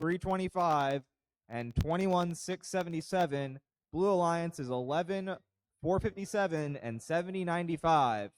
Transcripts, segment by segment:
325 and 21,677. Blue Alliance is 11,457 and 70.95.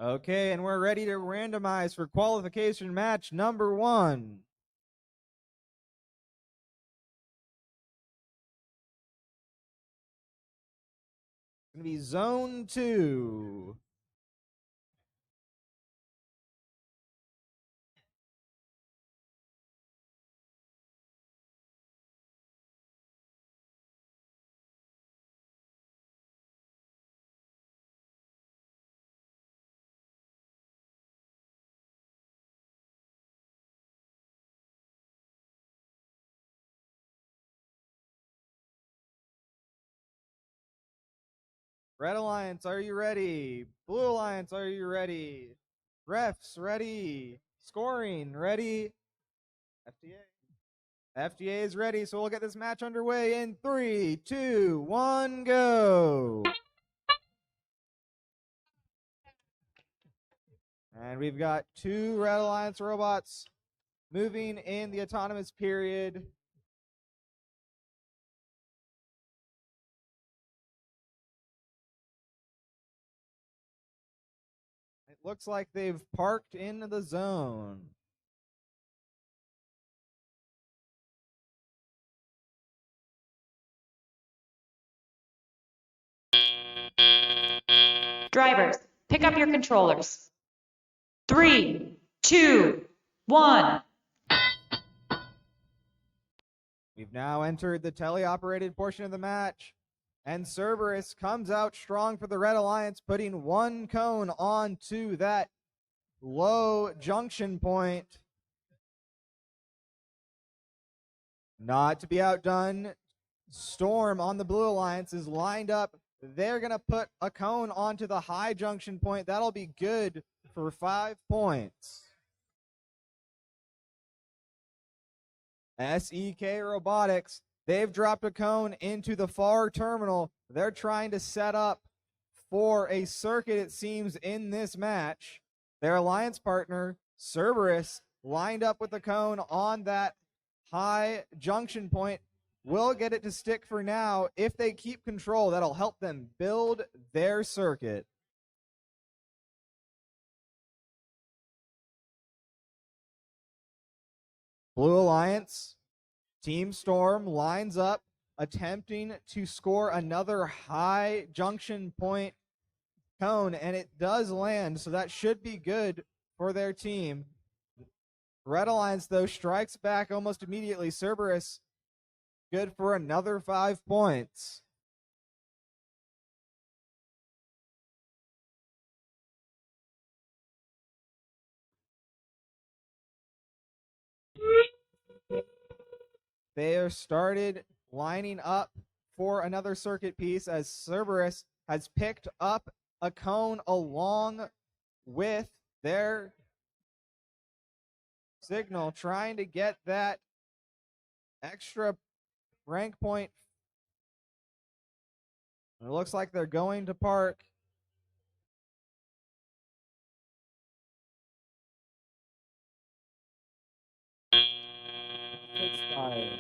Okay, and we're ready to randomize for qualification match number 1. It's going to be zone 2. Red Alliance, are you ready? Blue Alliance, are you ready? Refs, ready. Scoring, ready. FTA is ready, so we'll get this match underway in 3, 2, 1, go. And we've got 2 Red Alliance robots moving in the autonomous period. It looks like they've parked in the zone. Drivers, pick up your controllers. 3, 2, 1. We've now entered the teleoperated portion of the match, and Cerberus comes out strong for the Red Alliance, putting 1 cone onto that low junction point. Not to be outdone, Storm on the Blue Alliance is lined up. They're going to put a cone onto the high junction point. That'll be good for 5 points. SEK Robotics, they've dropped a cone into the far terminal. They're trying to set up for a circuit, it seems, in this match. Their alliance partner, Cerberus, lined up with a cone on that high junction point. Will get it to stick for now. If they keep control, that'll help them build their circuit. Blue Alliance, Team Storm lines up, attempting to score another high junction point cone, and it does land, so that should be good for their team. Red Alliance, though, strikes back almost immediately. Cerberus, good for another 5 points. They are started lining up for another circuit piece as Cerberus has picked up a cone along with their signal, trying to get that extra rank point. It looks like they're going to park. Expired.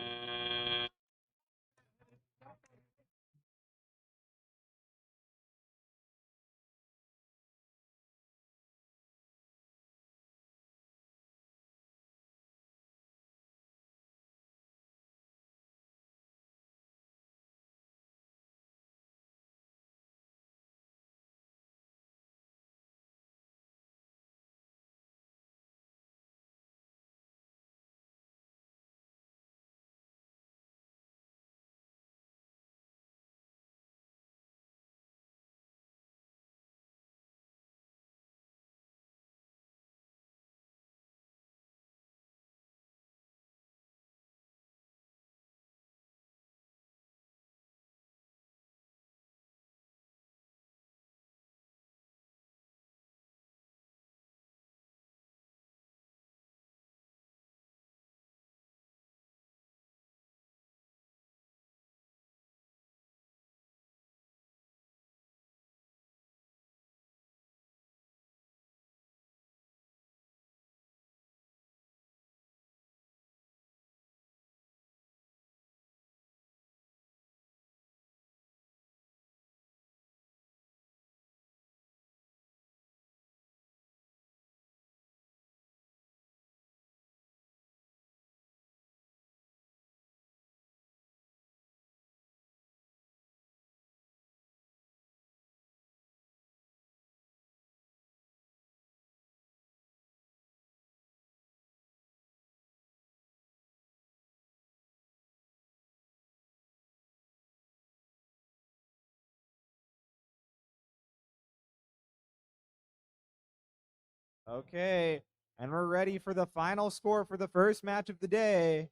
Okay, and we're ready for the final score for the first match of the day.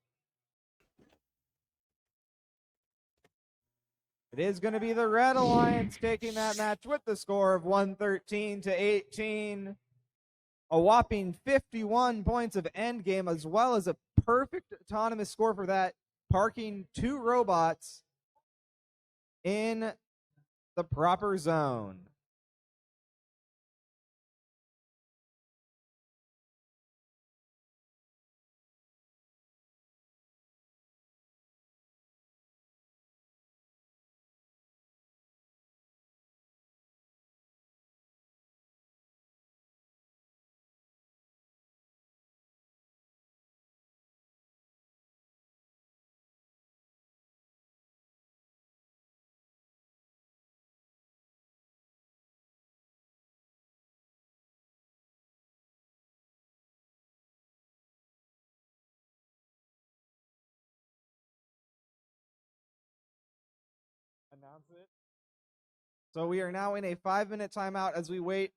It is going to be the Red Alliance taking that match with the score of 113-18. A whopping 51 points of endgame, as well as a perfect autonomous score for that, parking 2 robots in the proper zone. Announce it. So we are now in a 5-minute timeout as we wait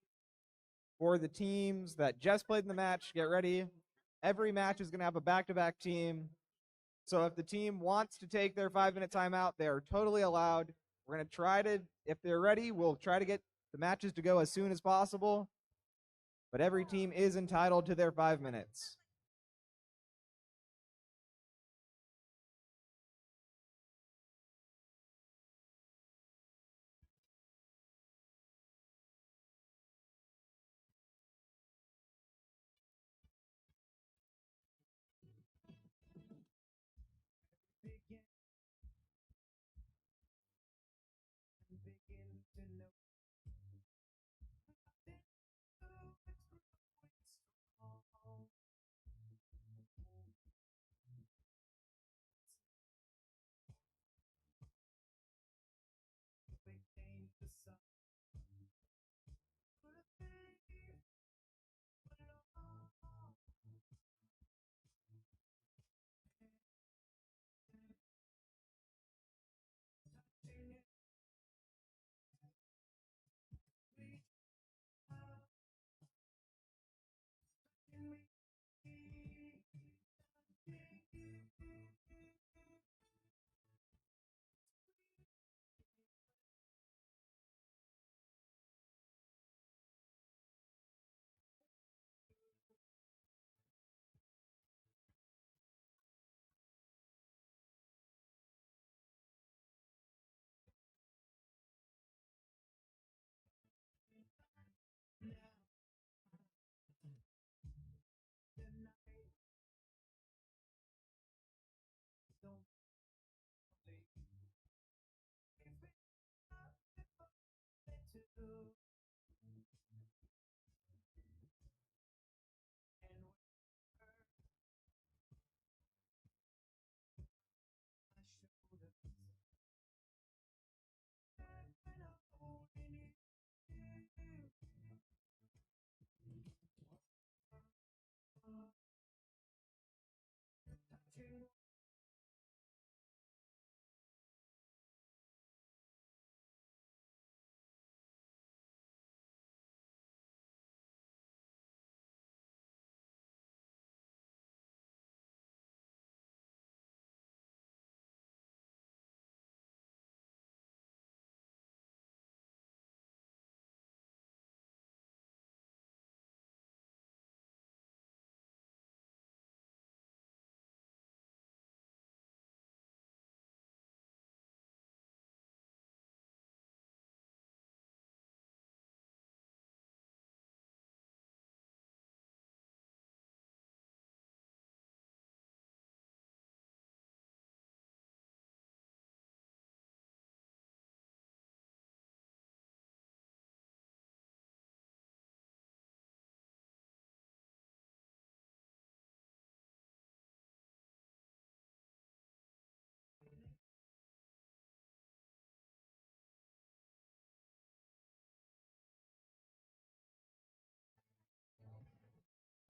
for the teams that just played in the match. Get ready. Every match is going to have a back-to-back team. So if the team wants to take their 5-minute timeout, they are totally allowed. We're going to try to, if they're ready, we'll try to get the matches to go as soon as possible. But every team is entitled to their 5 minutes.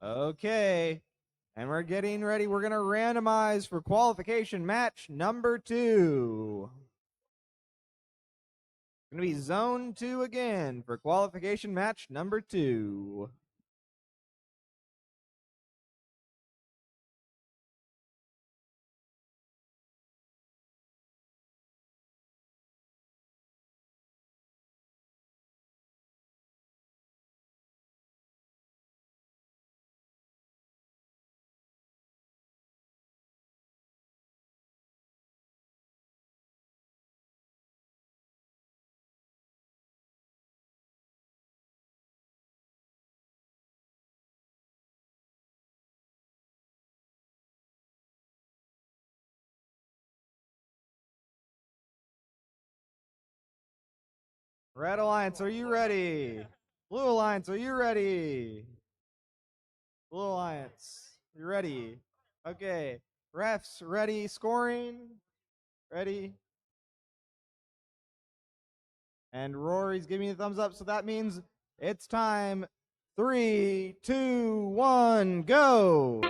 Okay. And we're getting ready. We're going to randomize for qualification match number 2. Going to be zone 2 again for qualification match number 2. Red Alliance, are you ready? Blue Alliance, are you ready? Blue Alliance, you ready? Okay. Refs, ready? Scoring? Ready? And Rory's giving me the thumbs up, so that means it's time. 3, 2, 1, go!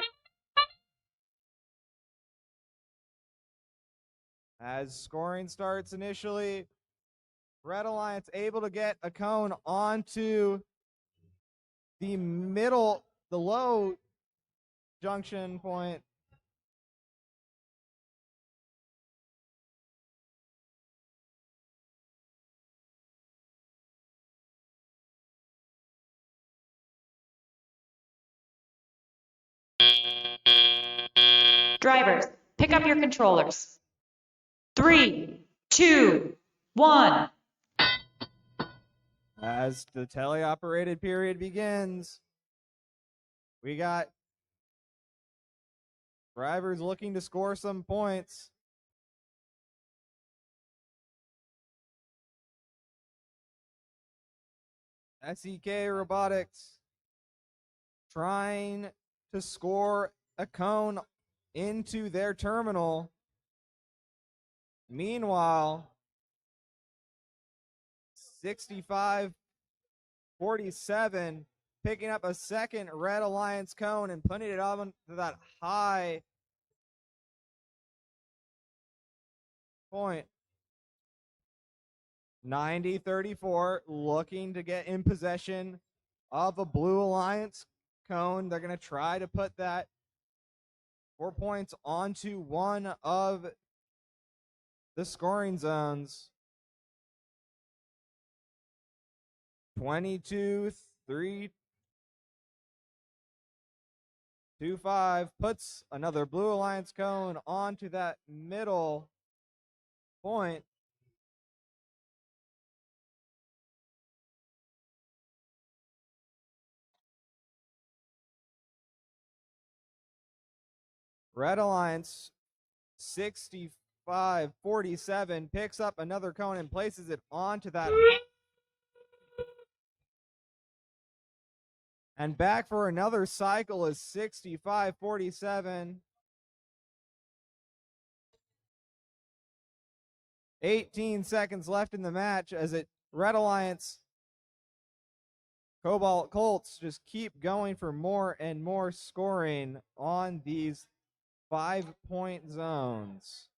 As scoring starts initially, Red Alliance able to get a cone onto the middle, the low junction point. Drivers, pick up your controllers. 3, 2, 1. As the teleoperated period begins, we got drivers looking to score some points. SEK Robotics trying to score a cone into their terminal. Meanwhile, 65-47 picking up a second Red Alliance cone and putting it on to that high point. 90-34 looking to get in possession of a Blue Alliance cone. They're going to try to put that 4 points onto one of the scoring zones. 22-3-2-5 puts another Blue Alliance cone onto that middle point. Red Alliance 65-47 picks up another cone and places it onto that. And back for another cycle is 65-47. 18 seconds left in the match as Red Alliance Cobalt Colts just keep going for more and more scoring on these 5-point zones.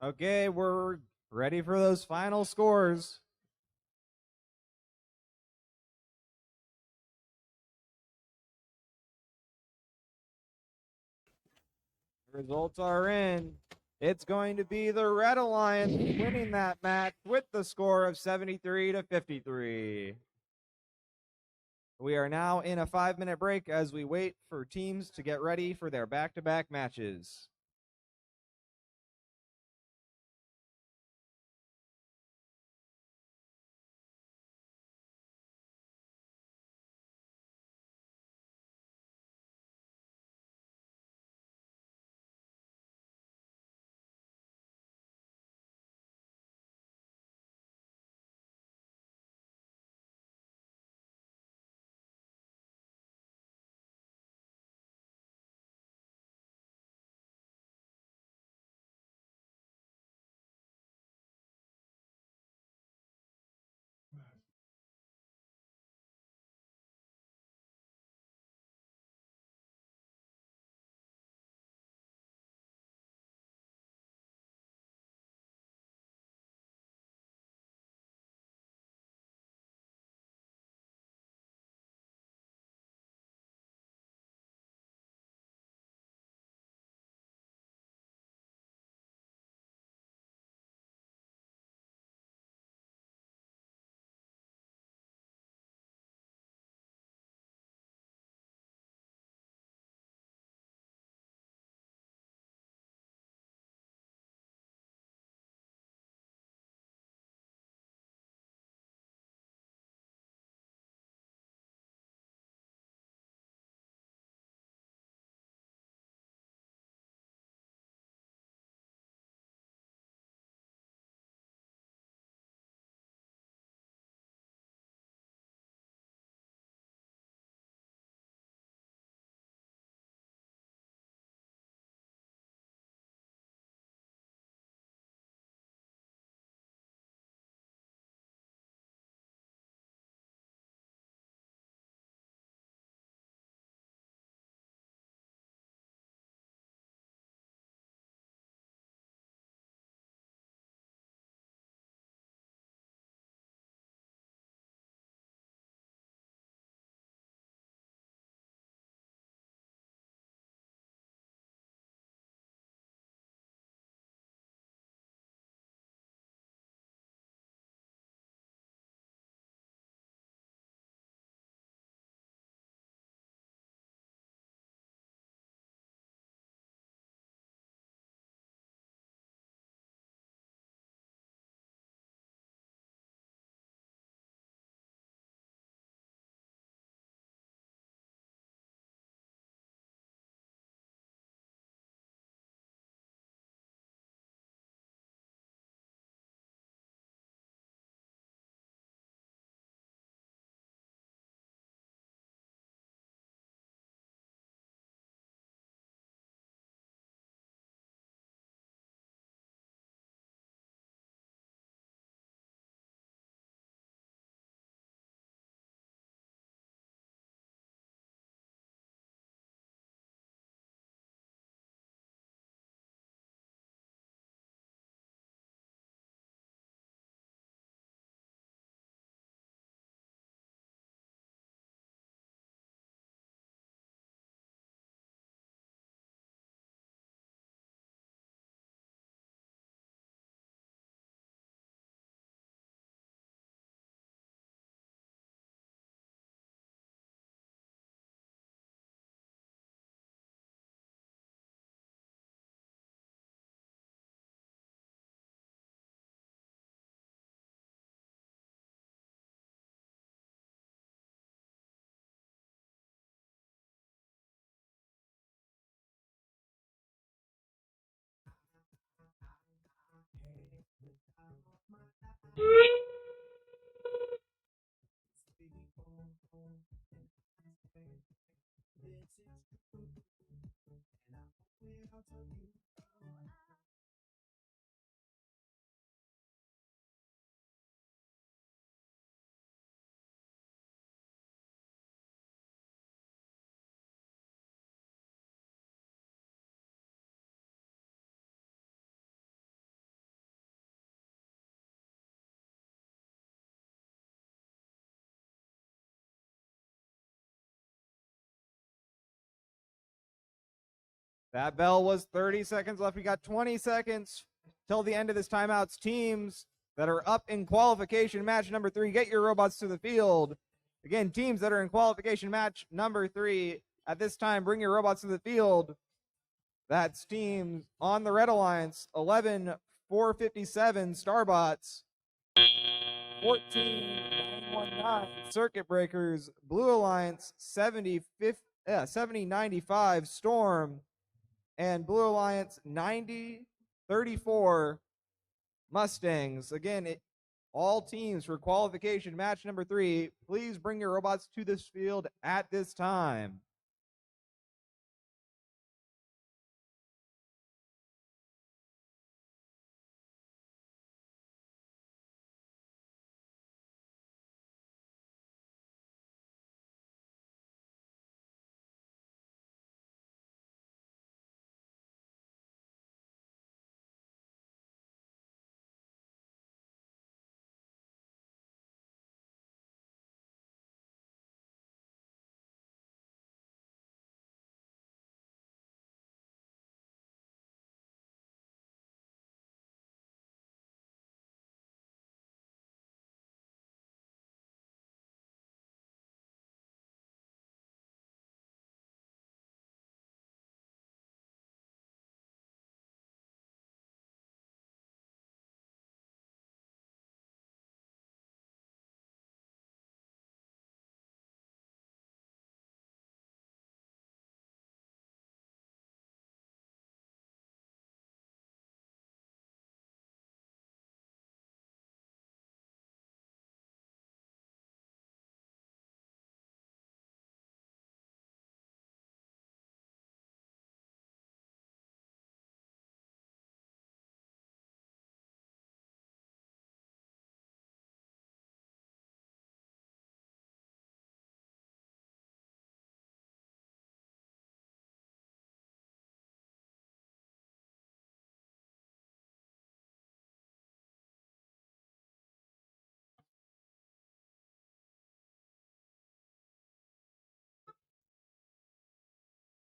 Okay, we're ready for those final scores. Results are in. It's going to be the Red Alliance winning that match with the score of 73-53. We are now in a 5-minute break as we wait for teams to get ready for their back-to-back matches. That bell was 30 seconds left. We got 20 seconds till the end of this timeouts. Teams that are up in qualification match number 3, get your robots to the field. Again, teams that are in qualification match number 3, at this time, bring your robots to the field. That's teams on the Red Alliance, 11-457 Starbots, 14-919 Circuit Breakers, Blue Alliance, 70-95 Storm, and Blue Alliance 90-34 Mustangs. Again, all teams for qualification match number 3, please bring your robots to this field at this time.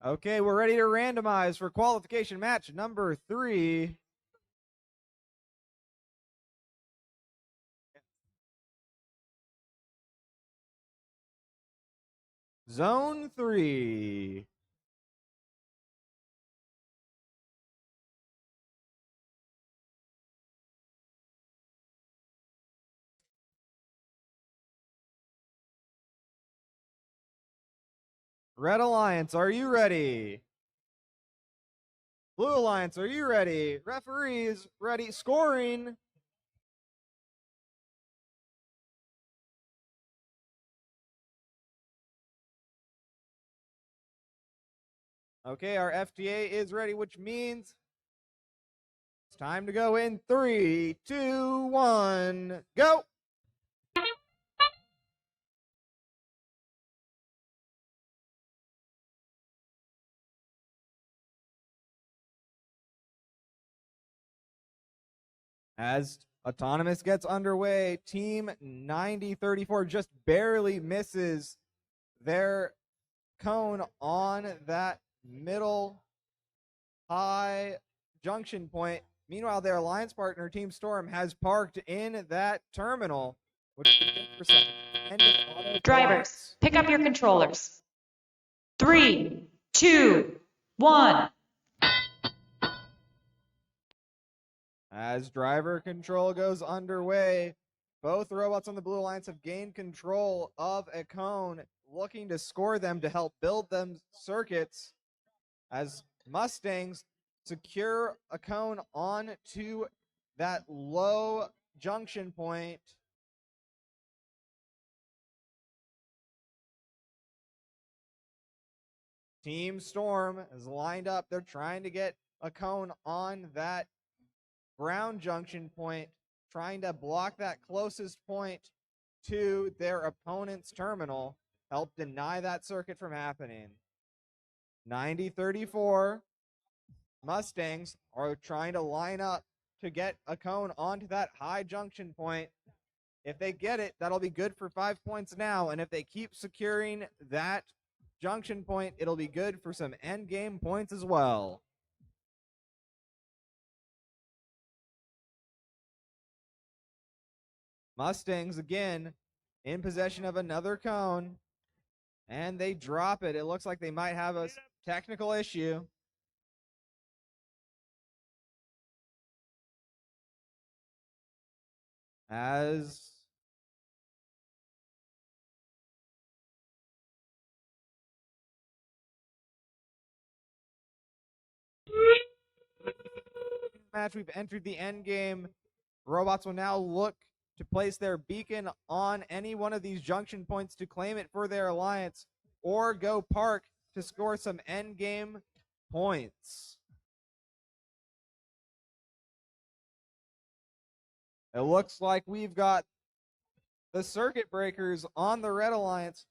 Okay, we're ready to randomize for qualification match number 3. Zone 3. Red Alliance, are you ready? Blue Alliance, are you ready? Referees, ready. Scoring. Okay, our FTA is ready, which means it's time to go in 3, 2, 1, go. As Autonomous gets underway, Team 9034 just barely misses their cone on that middle high junction point. Meanwhile, their alliance partner, Team Storm, has parked in that terminal, which is good for some end of auto Drivers, blocks. pick up your controllers. 3, 2, 1. As driver control goes underway, both robots on the Blue Alliance have gained control of a cone, looking to score them to help build them circuits as Mustangs secure a cone onto that low junction point. Team Storm is lined up. They're trying to get a cone on that brown junction point, trying to block that closest point to their opponent's terminal, help deny that circuit from happening. 9034 Mustangs are trying to line up to get a cone onto that high junction point. If they get it, that'll be good for 5 points now. And if they keep securing that junction point, it'll be good for some end game points as well. Mustangs again in possession of another cone, and they drop it. It looks like they might have a technical issue. As match, we've entered the end game. Robots will now look to place their beacon on any one of these junction points to claim it for their alliance, or go park to score some end game points. It looks like we've got the circuit breakers on the Red Alliance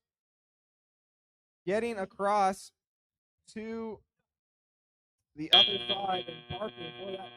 getting across to the other side and parking for that.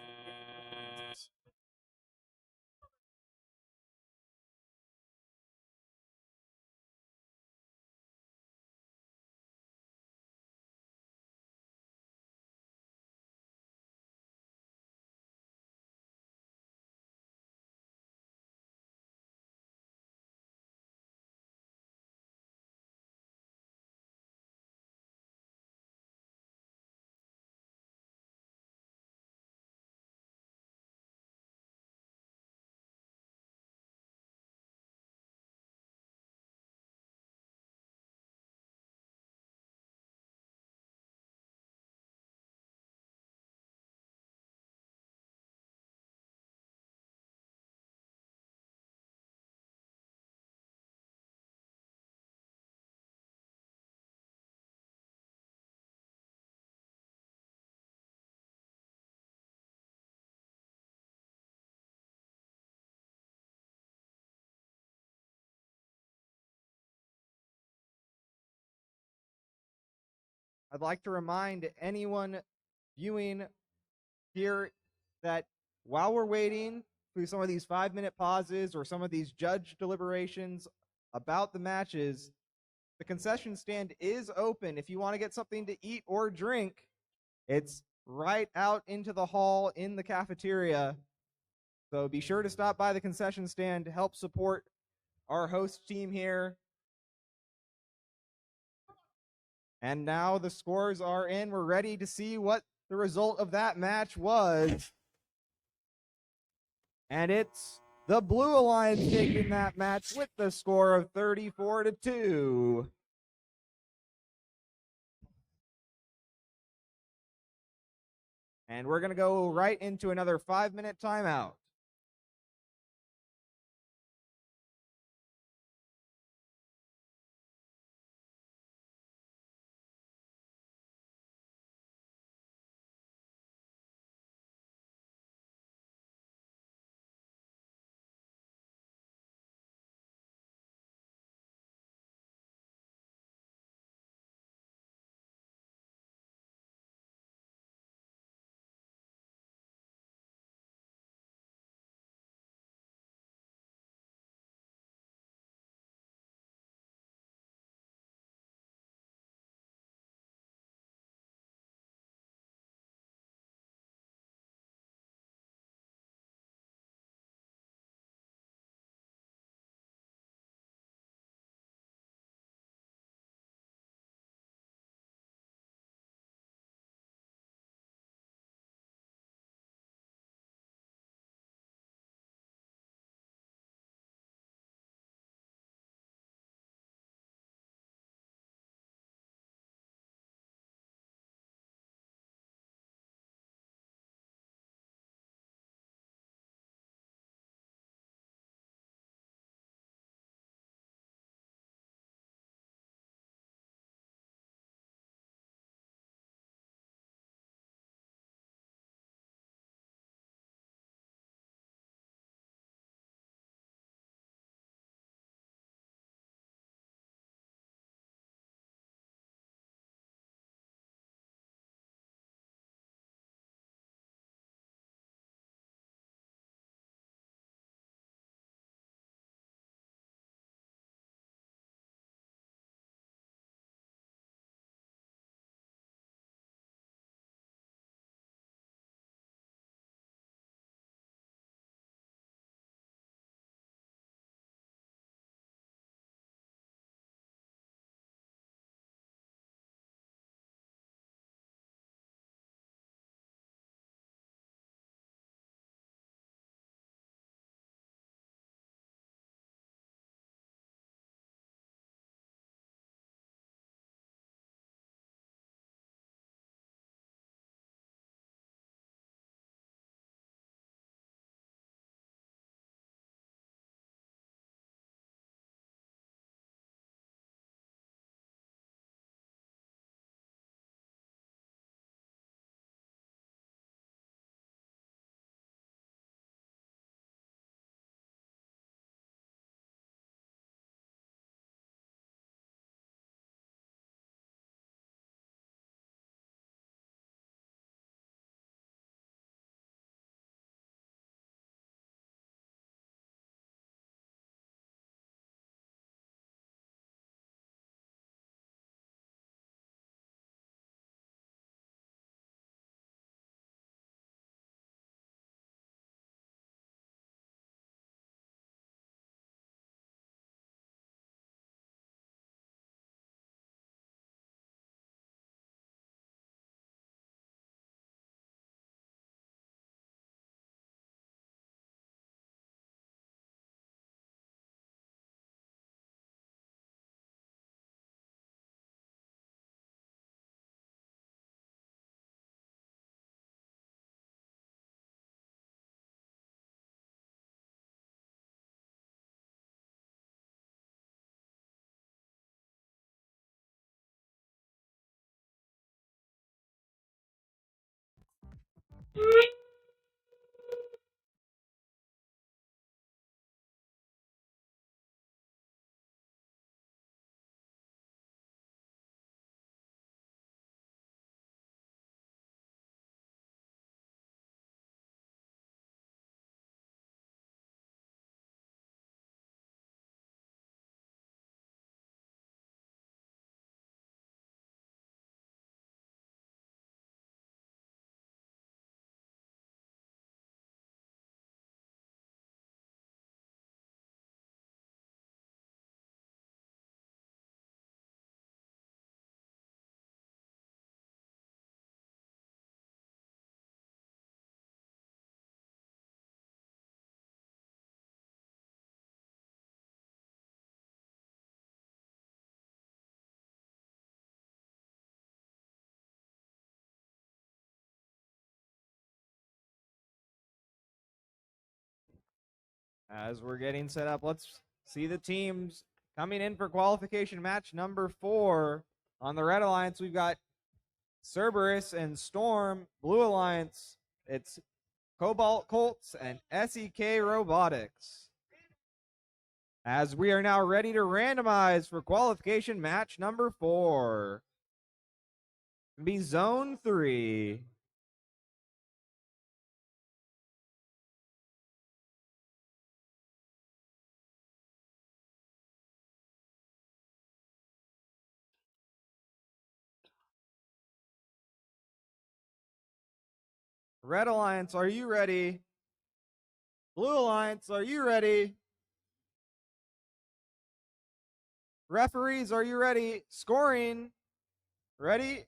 I'd like to remind anyone viewing here that while we're waiting through some of these 5-minute pauses or some of these judge deliberations about the matches, the concession stand is open. If you want to get something to eat or drink, it's right out into the hall in the cafeteria. So be sure to stop by the concession stand to help support our host team here. And now the scores are in. We're ready to see what the result of that match was. And it's the Blue Alliance taking that match with the score of 34-2. And we're going to go right into another 5-minute timeout. As we're getting set up, let's see the teams coming in for qualification match number 4. On the Red Alliance, we've got Cerberus and Storm. Blue Alliance, it's Cobalt Colts and SEK Robotics. As we are now ready to randomize for qualification match number 4. It'll be Zone 3. Red Alliance, are you ready? Blue Alliance, are you ready? Referees, are you ready? Scoring. Ready?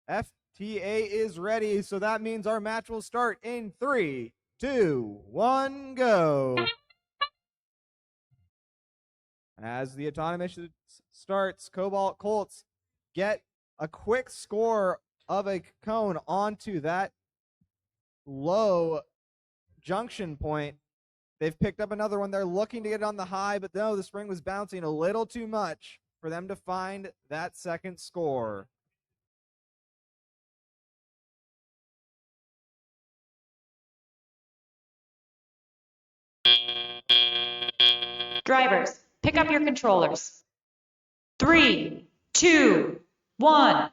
FTA is ready, so that means our match will start in 3, 2, 1, go. As the autonomous starts, Cobalt Colts get a quick score of a cone onto that low junction point. They've picked up another one. They're looking to get it on the high, but no, the spring was bouncing a little too much for them to find that second score. Drivers, pick up your controllers. 3, 2, 1.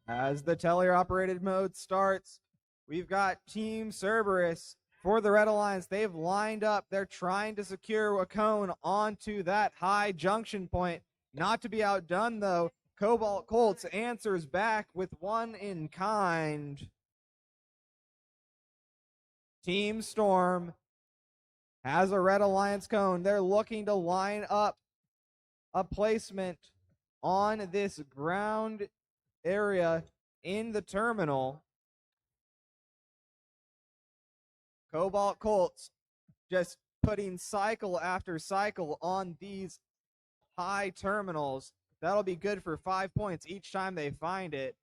As the teleoperated mode starts, we've got Team Cerberus for the Red Alliance. They've lined up. They're trying to secure a cone onto that high junction point. Not to be outdone, though, Cobalt Colts answers back with one in kind. Team Storm has a Red Alliance cone. They're looking to line up a placement on this ground area in the terminal. Cobalt Colts just putting cycle after cycle on these high terminals. That'll be good for 5 points each time they find it.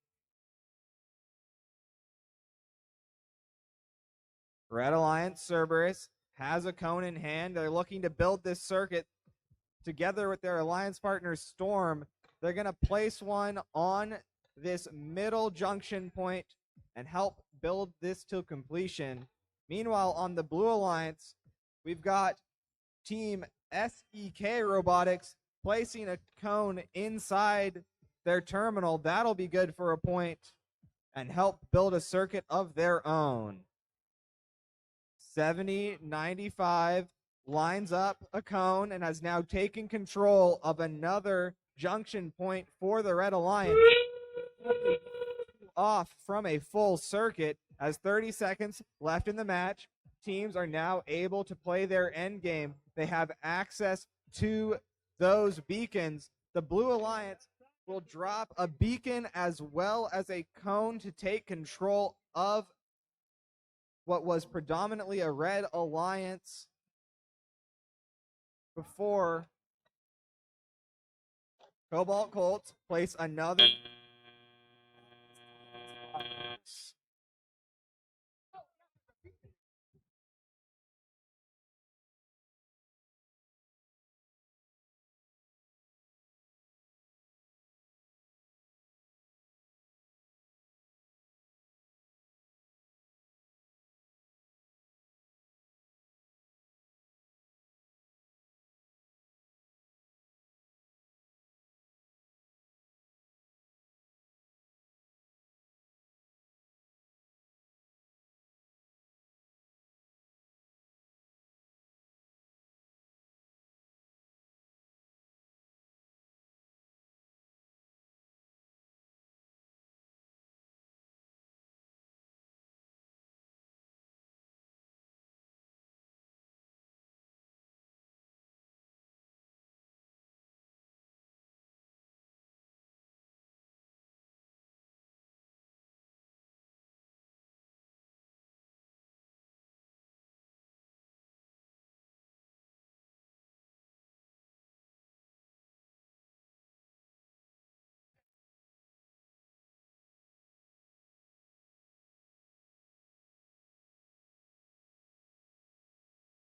Red Alliance Cerberus has a cone in hand. They're looking to build this circuit together with their alliance partner Storm. They're going to place one on this middle junction point and help build this to completion. Meanwhile, on the Blue Alliance, we've got Team SEK Robotics placing a cone inside their terminal. That'll be good for a point and help build a circuit of their own. 7095 lines up a cone and has now taken control of another junction point for the Red Alliance. Off from a full circuit as 30 seconds left in the match. Teams are now able to play their end game. They have access to those beacons. The Blue Alliance will drop a beacon as well as a cone to take control of what was predominantly a Red Alliance before Cobalt Colts place another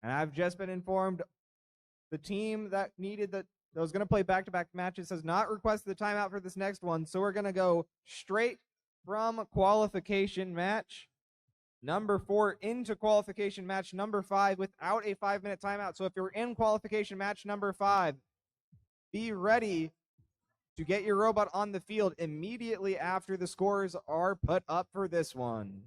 And I've just been informed the team that was going to play back-to-back matches has not requested the timeout for this next one. So we're going to go straight from qualification match number 4 into qualification match number 5 without a 5-minute timeout. So if you're in qualification match number 5, be ready to get your robot on the field immediately after the scores are put up for this one.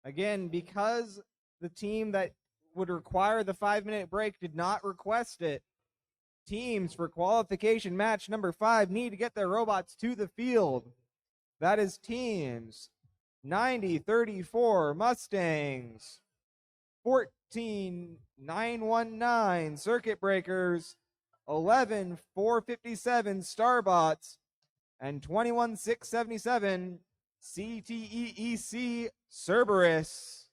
Again, because the team that would require the 5-minute break did not request it, teams for qualification match number 5 need to get their robots to the field. That is teams 9034 Mustangs, 14919 Circuit Breakers, 11457 Starbots, and 21677 CTEEC Cerberus.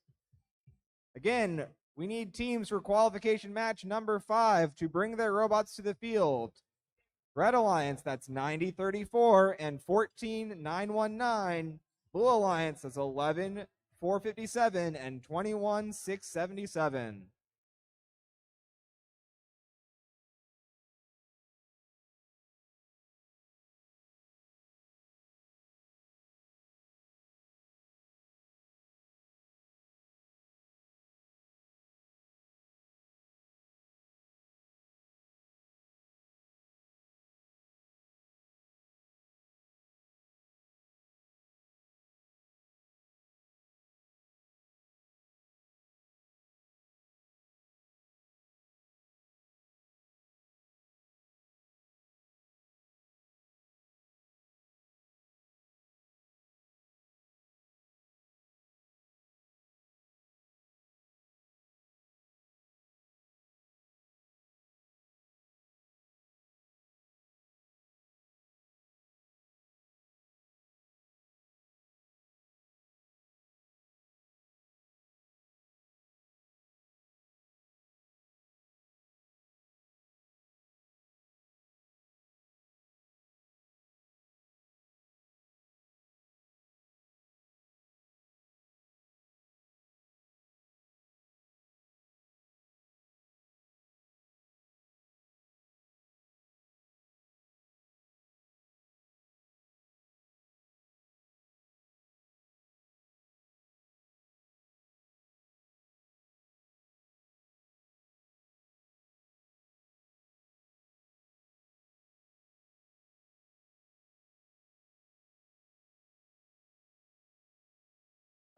Again, we need teams for qualification match number 5 to bring their robots to the field. Red Alliance, that's 9034 and 14919. Blue Alliance, that's 11457 and 21677.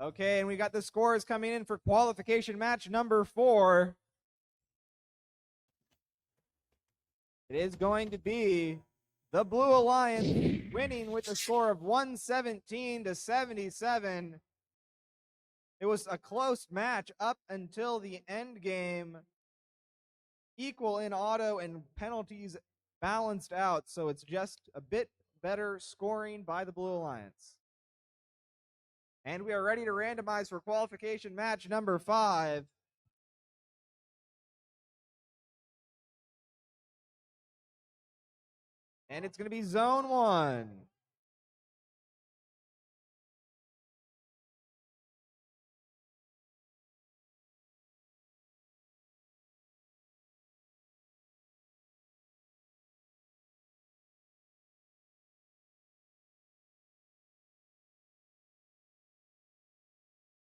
Okay, and we got the scores coming in for qualification match number 4. It is going to be the Blue Alliance winning with a score of 117-77. It was a close match up until the end game. Equal in auto and penalties balanced out, so it's just a bit better scoring by the Blue Alliance. And we are ready to randomize for qualification match number 5. And it's going to be zone 1.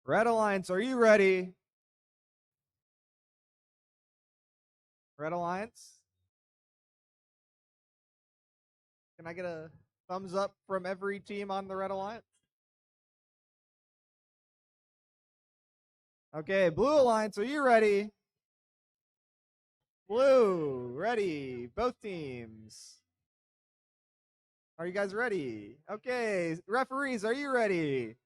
Red Alliance, are you ready? Red Alliance? Can I get a thumbs up from every team on the Red Alliance? Okay, Blue Alliance, are you ready? Blue, ready. Both teams. Are you guys ready? Okay, referees, are you ready?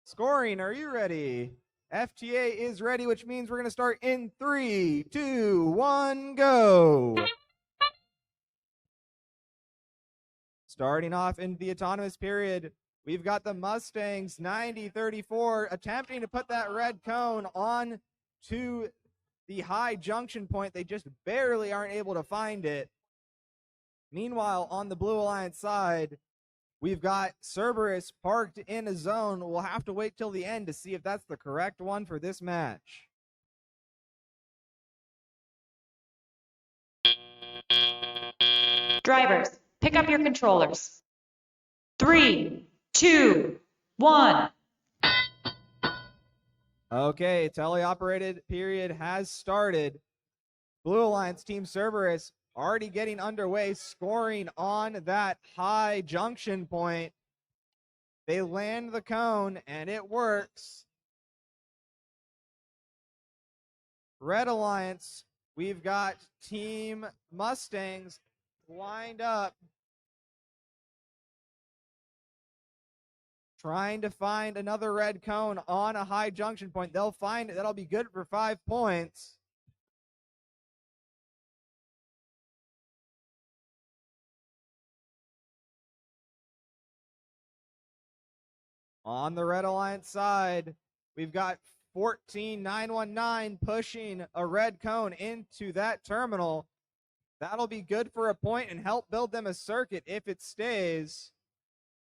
Scoring, are you ready? FTA is ready, which means we're going to start in 3, 2, 1, go. Starting off in the autonomous period, we've got the Mustangs 90-34 attempting to put that red cone on to the high junction point. They just barely aren't able to find it. Meanwhile, on the Blue Alliance side, we've got Cerberus parked in a zone. We'll have to wait till the end to see if that's the correct one for this match. Drivers, pick up your controllers. 3, 2, 1. Okay, teleoperated period has started. Blue Alliance Team Cerberus already getting underway, scoring on that high junction point. They land the cone, and it works. Red Alliance, we've got Team Mustangs lined up, trying to find another red cone on a high junction point. They'll find it. That'll be good for 5 points. On the Red Alliance side, we've got 14919 pushing a red cone into that terminal. That'll be good for a point and help build them a circuit if it stays.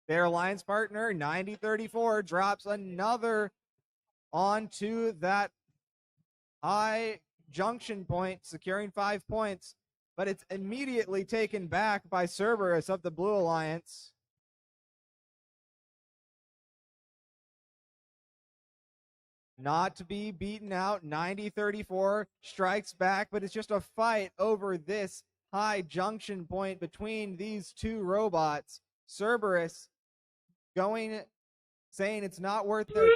Their alliance partner, 9034, drops another onto that high junction point, securing 5 points, but it's immediately taken back by Cerberus of the Blue Alliance. Not to be beaten out, 9034 strikes back, but it's just a fight over this high junction point between these two robots. Cerberus saying it's not worth their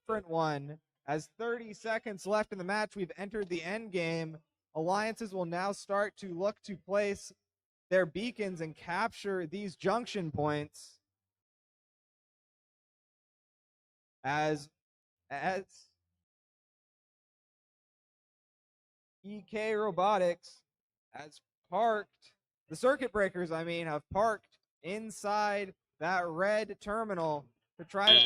different one. As 30 seconds left in the match, we've entered the end game. Alliances will now start to look to place their beacons and capture these junction points. As EK Robotics has parked, the circuit breakers, have parked inside that red terminal to try to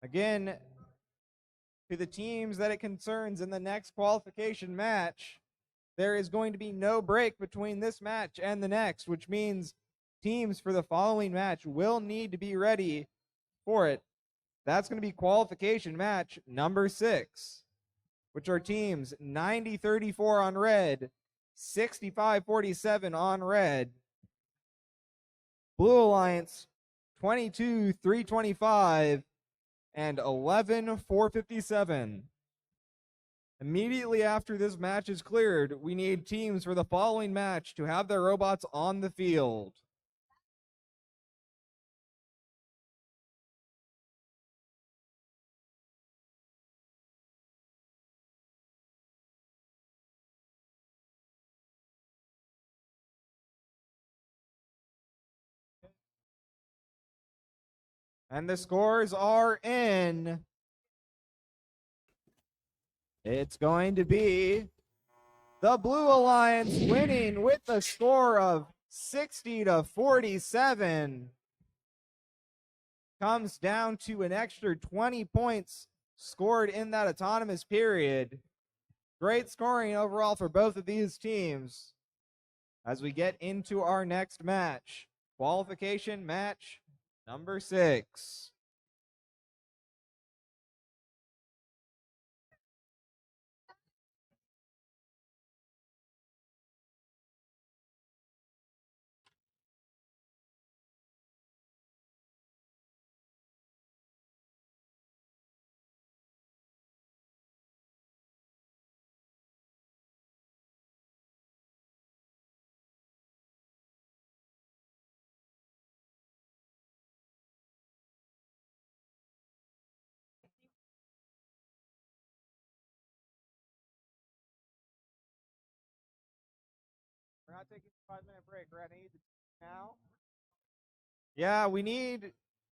Again, to the teams that it concerns in the next qualification match, there is going to be no break between this match and the next, which means teams for the following match will need to be ready for it. That's going to be qualification match number 6, which are teams 90-34 on red, 65-47 on red. Blue Alliance 22-325 and 11-457. Immediately after this match is cleared, we need teams for the following match to have their robots on the field. And the scores are in. It's going to be the Blue Alliance winning with a score of 60-47. Comes down to an extra 20 points scored in that autonomous period. Great scoring overall for both of these teams. As we get into our next match, qualification match number 6. We're not taking a 5-minute break. We're at need now. Yeah,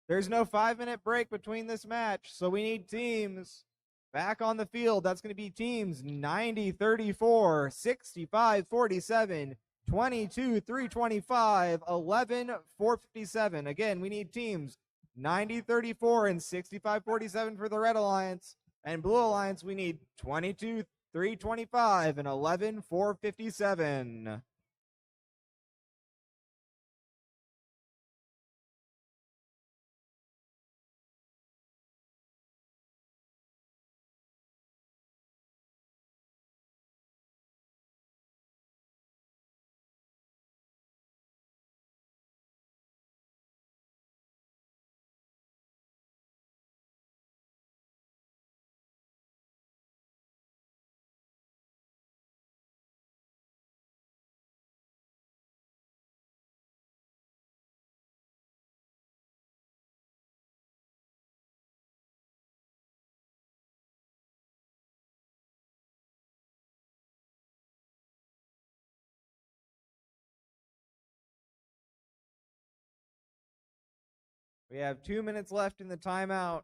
there's no 5-minute break between this match, so we need teams back on the field. That's going to be teams 90-34, 65-47, 22-325, 11-457. Again, we need teams 90-34 and 65-47 for the Red Alliance. And Blue Alliance, we need 22-325 and 11-457. We have 2 minutes left in the timeout.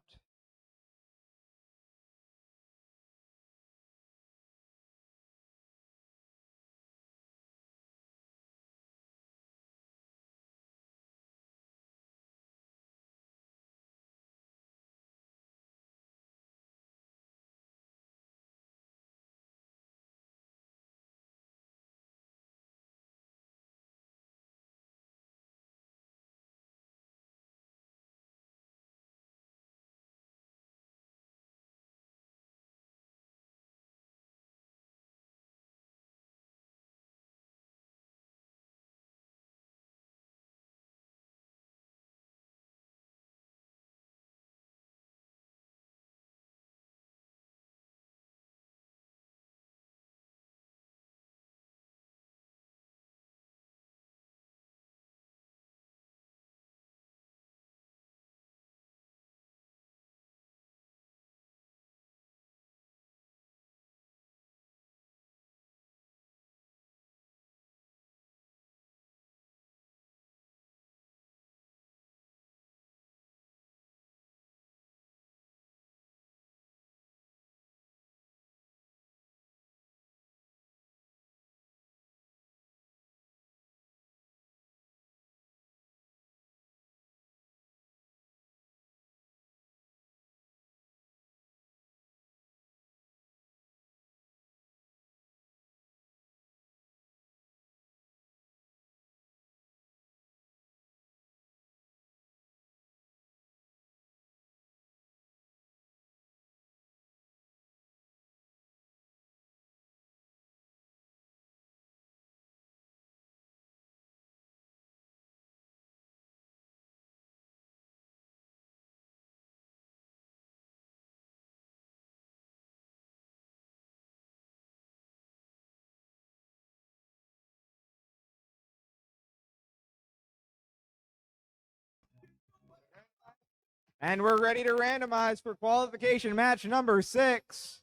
And we're ready to randomize for qualification match number 6.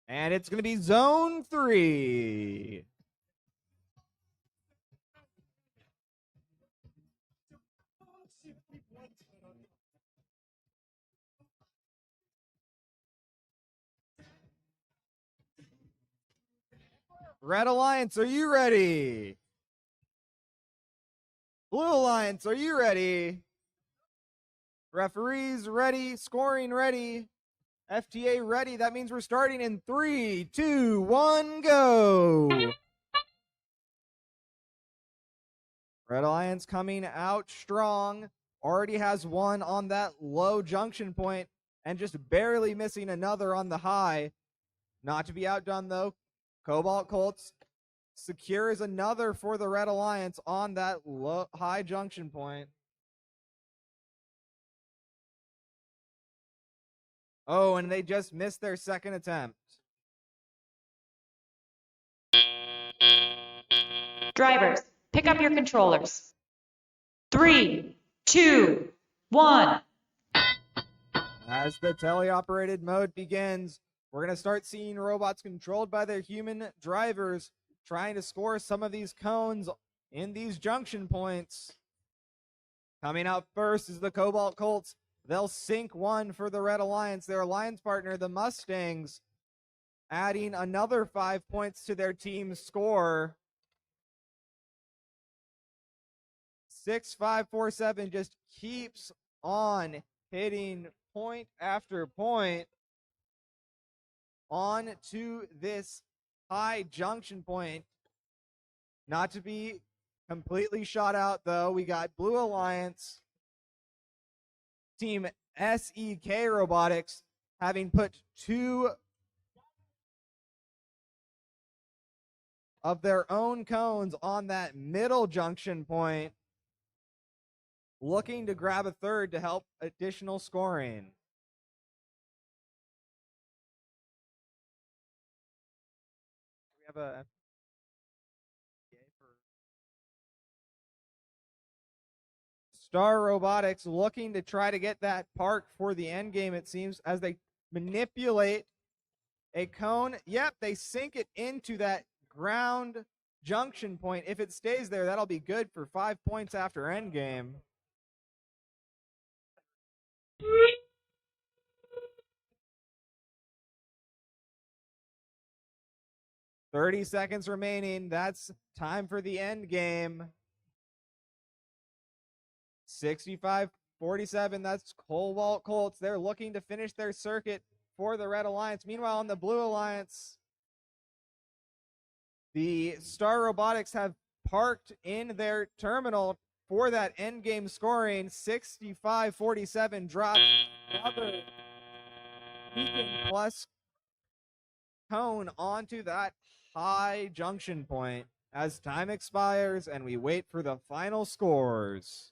And it's going to be zone 3. Red Alliance, are you ready? Blue Alliance, are you ready? Referees ready, scoring ready, FTA ready. That means we're starting in 3, 2, 1, go. Red Alliance coming out strong. Already has one on that low junction point and just barely missing another on the high. Not to be outdone though. Cobalt Colts secures another for the Red Alliance on that low, high junction point. Oh, and they just missed their second attempt. Drivers, pick up your controllers. 3, 2, 1. As the teleoperated mode begins, we're going to start seeing robots controlled by their human drivers trying to score some of these cones in these junction points. Coming out first is the Cobalt Colts. They'll sink one for the Red Alliance, their alliance partner, the Mustangs, adding another 5 points to their team's score. 6-5-4-7 just keeps on hitting point after point on to this high junction point. Not to be completely shot out, though. We got Blue Alliance, Team SEK Robotics, having put 2 of their own cones on that middle junction point, looking to grab a third to help additional scoring. We have a Star Robotics looking to try to get that park for the end game, it seems, as they manipulate a cone. Yep, they sink it into that ground junction point. If it stays there, that'll be good for 5 points after end game. "30 seconds remaining. That's time for the end game. 65-47. That's Cobalt Colts. They're looking to finish their circuit for the Red Alliance. Meanwhile, on the Blue Alliance, the Star Robotics have parked in their terminal for that end game scoring. 65-47 drops another Beacon plus cone onto that high junction point as time expires and we wait for the final scores.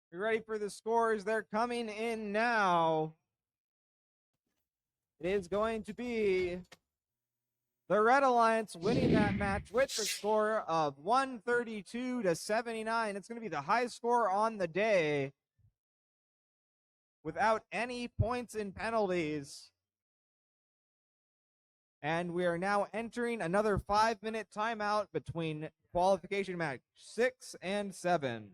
You ready for the scores? They're coming in now. It is going to be the Red Alliance winning that match with the score of 132 to 79. It's going to be the high score on the day without any points in penalties. And we are now entering another 5-minute timeout between qualification match 6 and 7.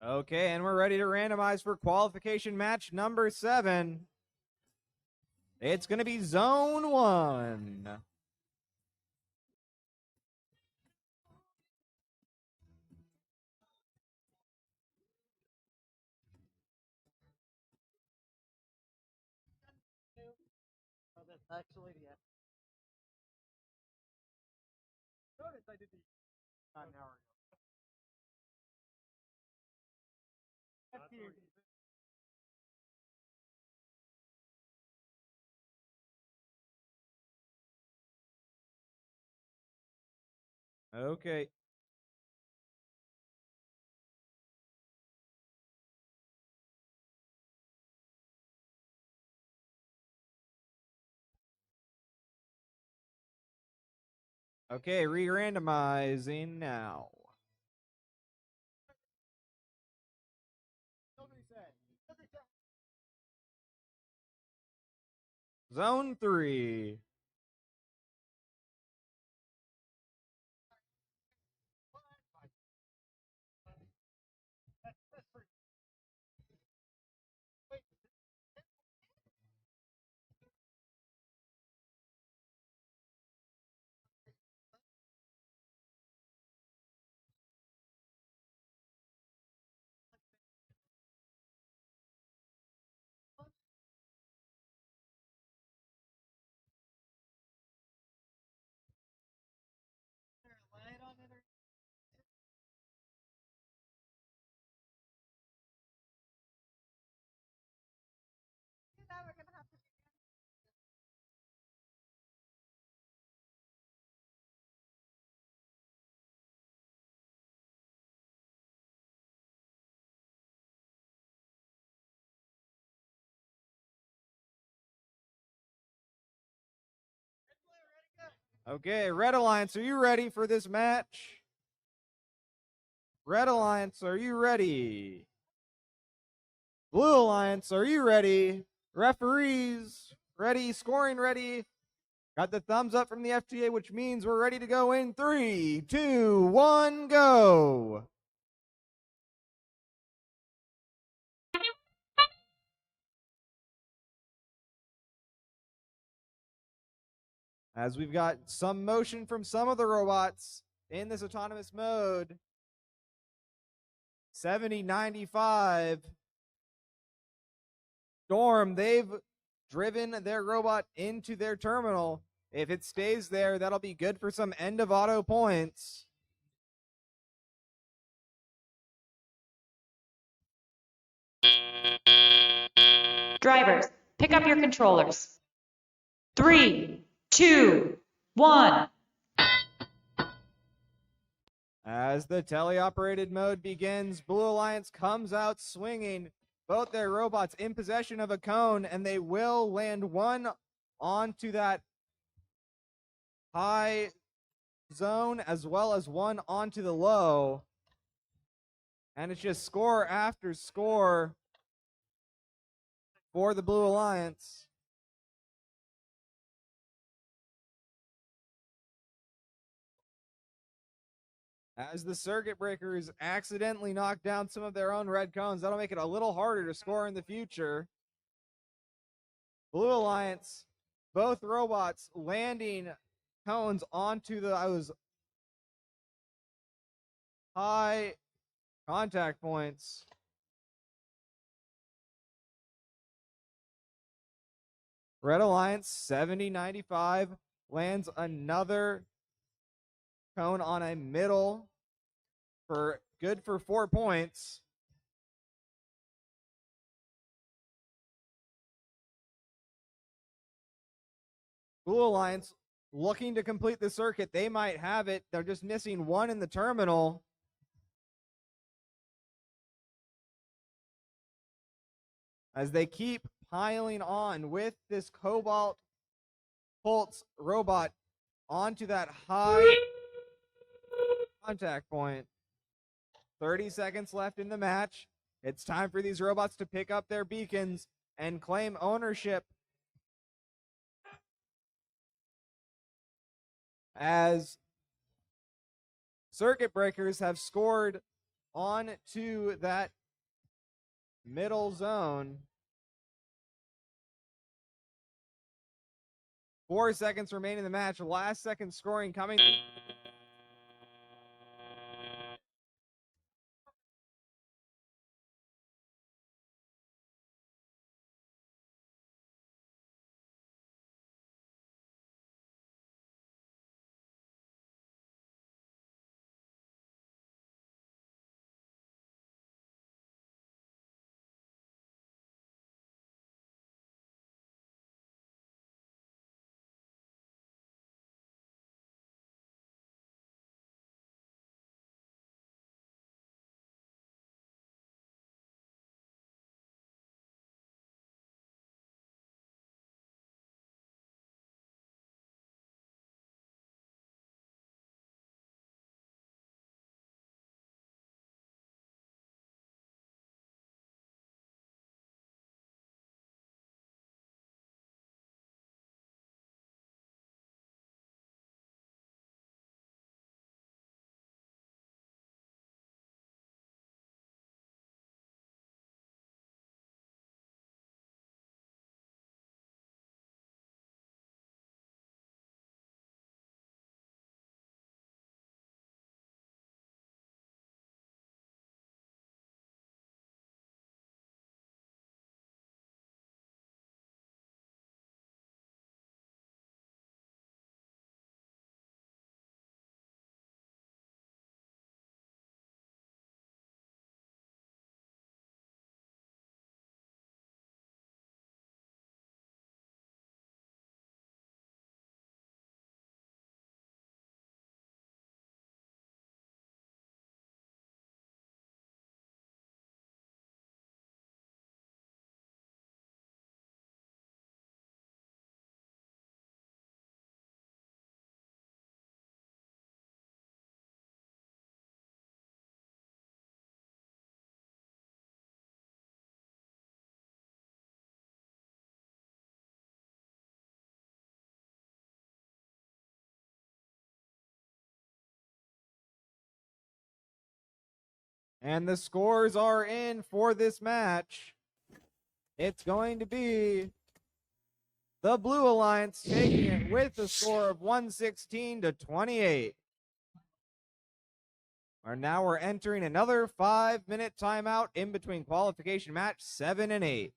Okay, and we're ready to randomize for qualification match number 7. It's going to be Zone 1. Actually, yeah. Notice I did the not an hour ago. FTC. Okay. Okay, re-randomizing now. Nobody said. Nobody said. Zone 3. Okay, Red Alliance, are you ready for this match? Red Alliance, are you ready? Blue Alliance, are you ready? Referees, ready, scoring ready. Got the thumbs up from the FTA, which means we're ready to go in 3, 2, 1, go. As we've got some motion from some of the robots in this autonomous mode. 7095. Storm, they've driven their robot into their terminal. If it stays there, that'll be good for some end of auto points. Drivers, pick up your controllers. 3, 2, 1. As the teleoperated mode begins, Blue Alliance comes out swinging. Both their robots in possession of a cone, and they will land one onto that high zone as well as one onto the low. And it's just score after score for the Blue Alliance. As the circuit breakers accidentally knock down some of their own red cones, that'll make it a little harder to score in the future. Blue Alliance, both robots landing cones onto those high contact points. Red Alliance 7095 lands another cone on a middle for good for 4 points. Blue Alliance looking to complete the circuit. They might have it. They're just missing one in the terminal. As they keep piling on with this Cobalt Pulse robot onto that high contact point. 30 seconds left in the match. It's time for these robots to pick up their beacons and claim ownership. As circuit breakers have scored on to that middle zone. 4 seconds remaining in the match. Last second scoring coming. And the scores are in for this match. It's going to be the Blue Alliance taking it with a score of 116-28. Now we're entering another 5-minute timeout in between qualification match 7 and 8.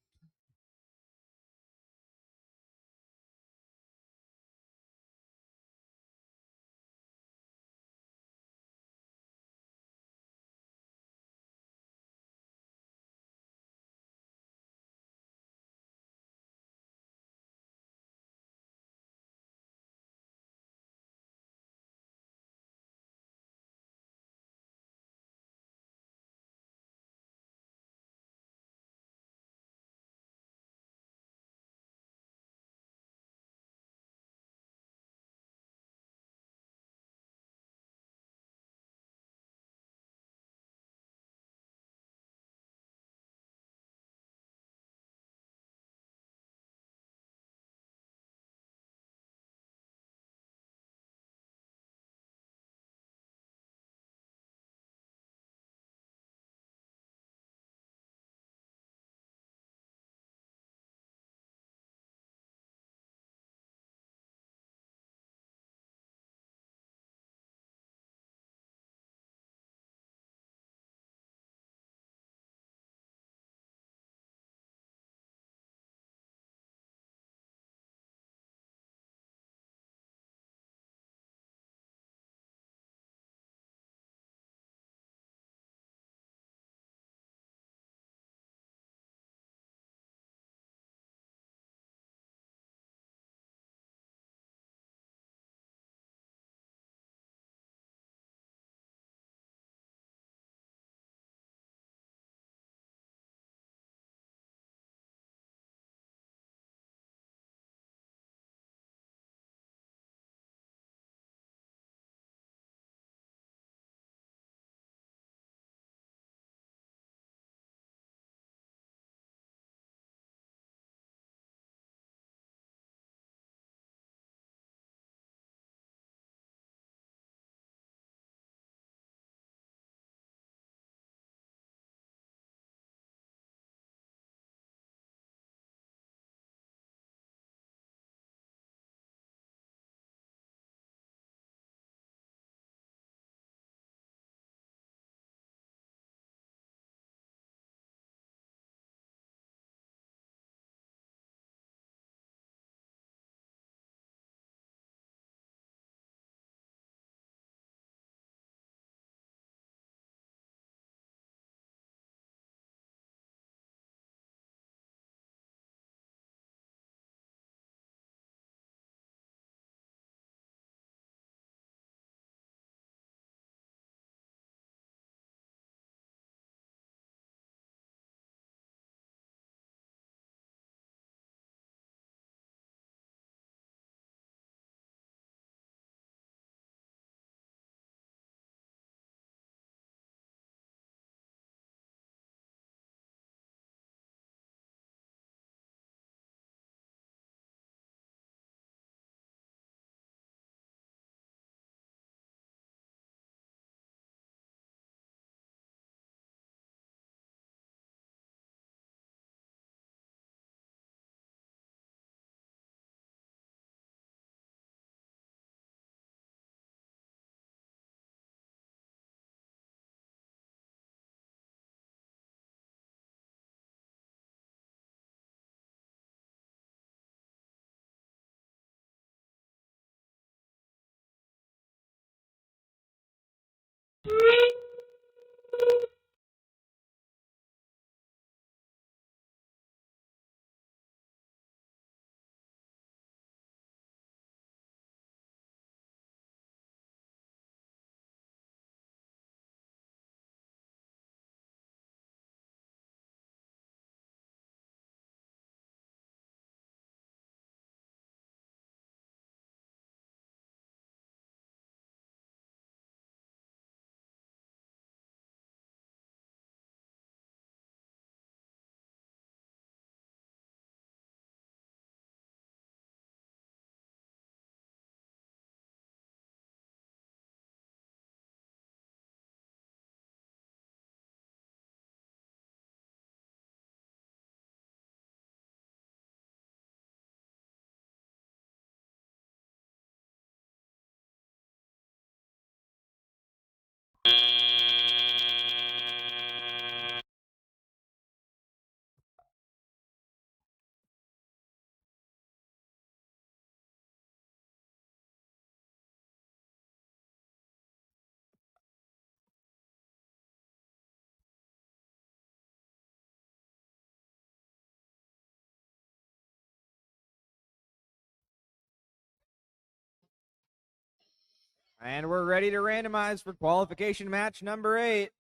And we're ready to randomize for qualification match number 8.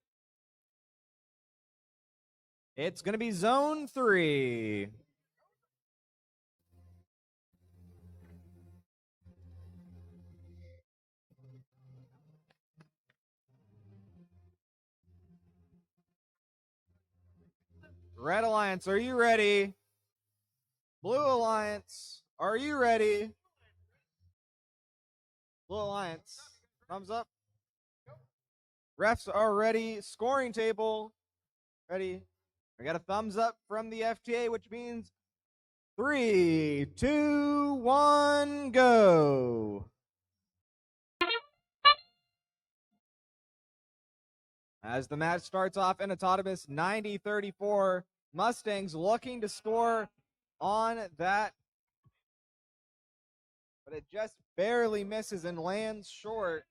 It's going to be zone 3. Red Alliance, are you ready? Blue Alliance, are you ready? Blue Alliance, thumbs up. Refs are ready. Scoring table, ready. We got a thumbs up from the FTA, which means 3, 2, 1, go. As the match starts off in autonomous 90-34, Mustangs looking to score on that, but it just barely misses and lands short.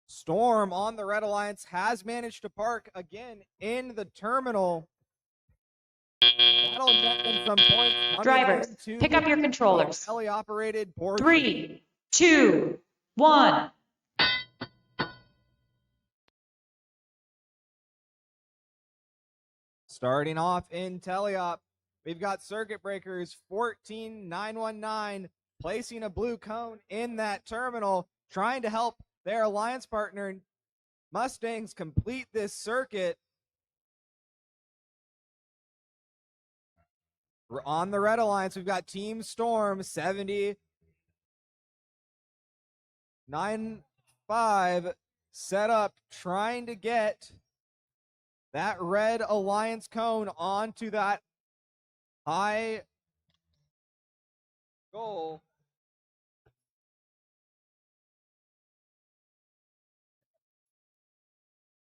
Storm on the Red Alliance has managed to park again in the terminal. That'll net them some points. Drivers, pick up your controllers. Operated portion. 3, 2, 1. Starting off in teleop, we've got circuit breakers 14919 placing a blue cone in that terminal, trying to help their alliance partner Mustangs complete this circuit. On the Red Alliance, we've got Team Storm 70-9-5 set up, trying to get that Red Alliance cone onto that high goal.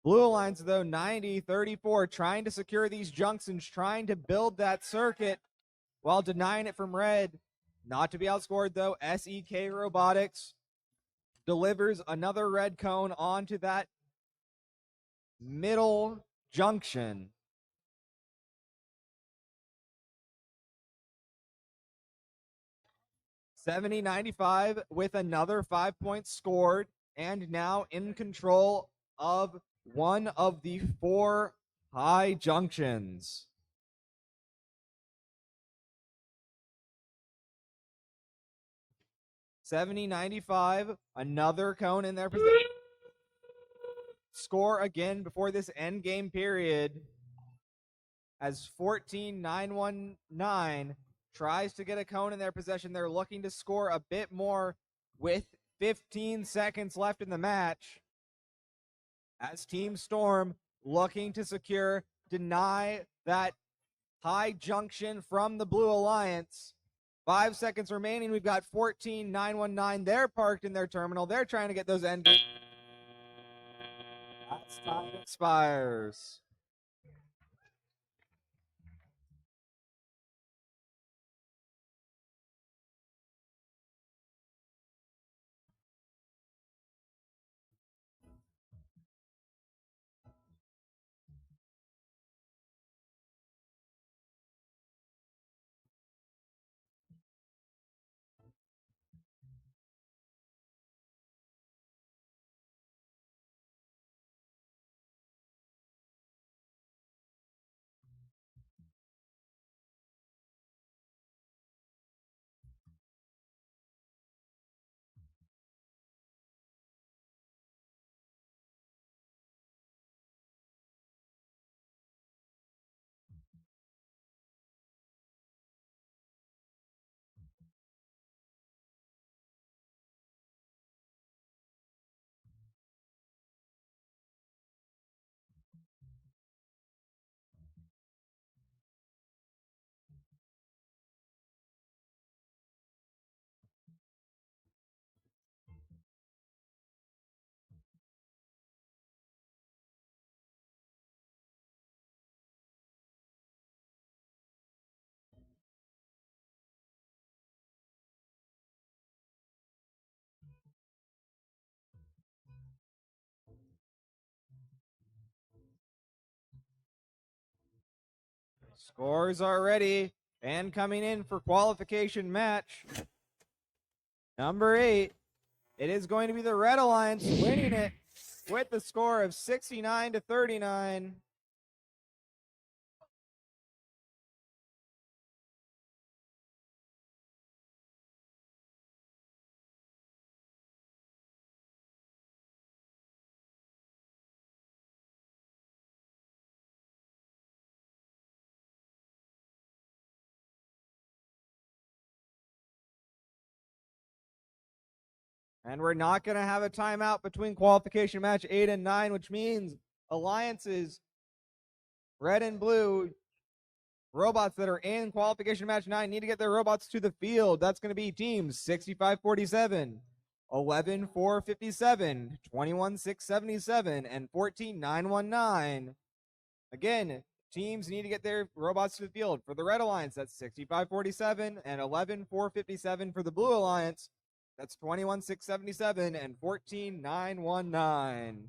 Blue Alliance, though, 90-34, trying to secure these junctions, trying to build that circuit while denying it from Red. Not to be outscored, though, SEK Robotics delivers another red cone onto that middle junction. $70-95 with another 5 points scored, and now in control of one of the 4 high junctions. $70-95, another cone in their position. Score again before this end game period as 14-919 tries to get a cone in their possession. They're looking to score a bit more with 15 seconds left in the match. As Team Storm looking to deny that high junction from the Blue Alliance. 5 seconds remaining. We've got 14-919. They're parked in their terminal. They're trying to get those end games. As time expires. Scores are ready and coming in for qualification match number 8. It is going to be the Red Alliance winning it with the score of 69-39. And we're not going to have a timeout between qualification match 8 and 9, which means alliances, red and blue, robots that are in qualification match 9 need to get their robots to the field. That's going to be teams 65-47, 11-4-57, 21-6-77, and 14-9-19. Again, teams need to get their robots to the field. For the Red Alliance, that's 65-47 and 11-4-57 for the Blue Alliance. That's 21-6-77 and 14-9-19.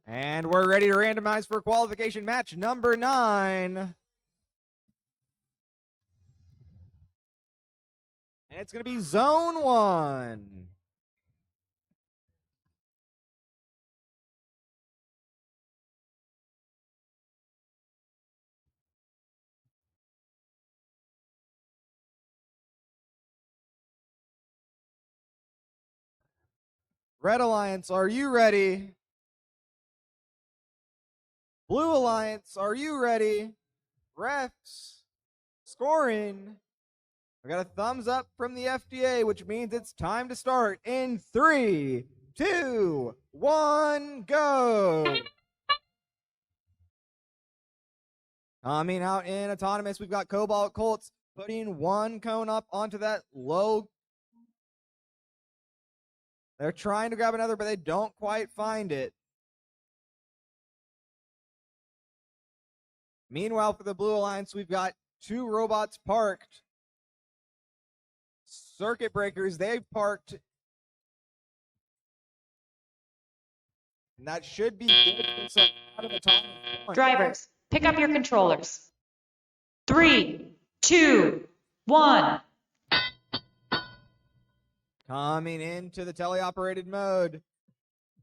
And we're ready to randomize for qualification match number 9. And it's going to be Zone 1. Red Alliance, are you ready? Blue Alliance, are you ready? Refs, scoring. I got a thumbs up from the FDA, which means it's time to start in 3, 2, 1, go. Coming out in autonomous, we've got Cobalt Colts putting one cone up onto that low. They're trying to grab another, but they don't quite find it. Meanwhile, for the Blue Alliance, we've got 2 robots parked. Circuit breakers, they've parked And that should be good for some out of atomic points. Drivers, pick up your controllers. 3, 2, 1. Coming into the teleoperated mode.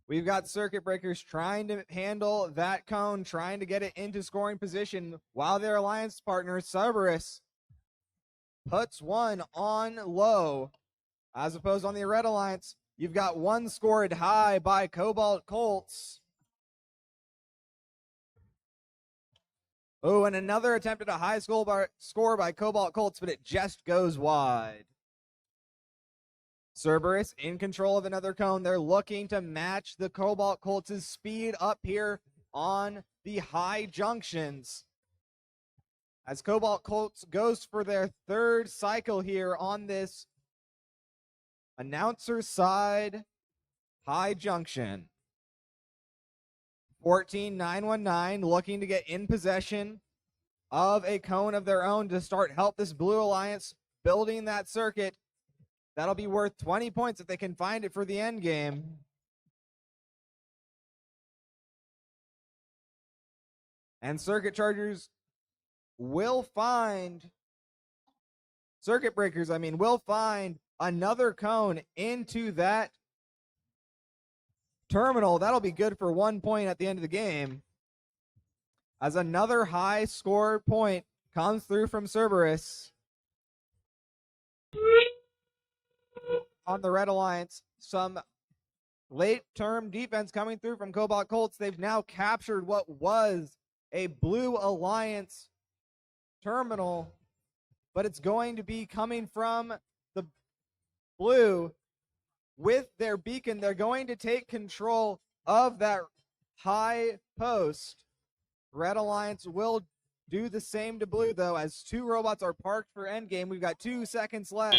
We've got circuit breakers trying to handle that cone, trying to get it into scoring position, while their alliance partner, Cerberus, puts one on low. As opposed on the Red Alliance, you've got one scored high by Cobalt Colts. Oh, and another attempt at a high score by Cobalt Colts, but it just goes wide. Cerberus in control of another cone. They're looking to match the Cobalt Colts' speed up here on the high junctions. As Cobalt Colts goes for their third cycle here on this announcer side high junction. 14919 looking to get in possession of a cone of their own to start help this Blue Alliance building that circuit. That'll be worth 20 points if they can find it for the end game. And circuit breakers will find another cone into that terminal. That'll be good for 1 point at the end of the game. As another high score point comes through from Cerberus. On the Red Alliance, some late-term defense coming through from Cobalt Colts. They've now captured what was a Blue Alliance terminal, but it's going to be coming from the Blue with their beacon. They're going to take control of that high post. Red Alliance will do the same to Blue, though, as two robots are parked for endgame. We've got 2 seconds left.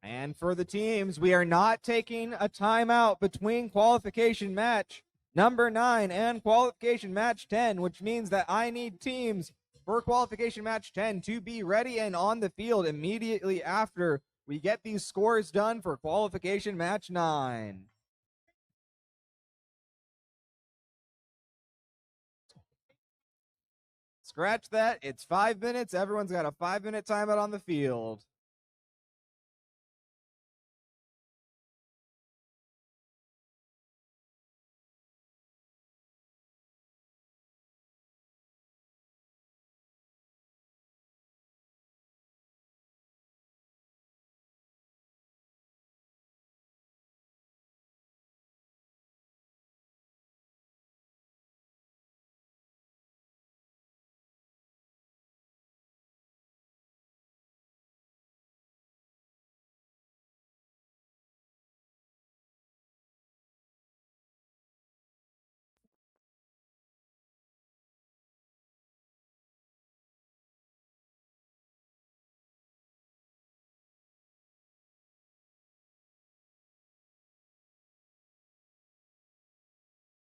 And for the teams, we are not taking a timeout between qualification match number 9 and qualification match 10, which means that I need teams for qualification match 10 to be ready and on the field immediately after we get these scores done for qualification match 9. Scratch that. It's 5 minutes. Everyone's got a 5-minute timeout on the field.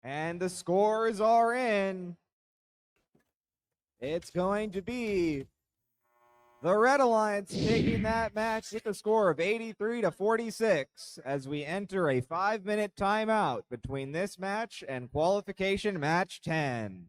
And the scores are in. It's going to be the Red Alliance taking that match with a score of 83-46 as we enter a 5-minute timeout between this match and qualification match 10.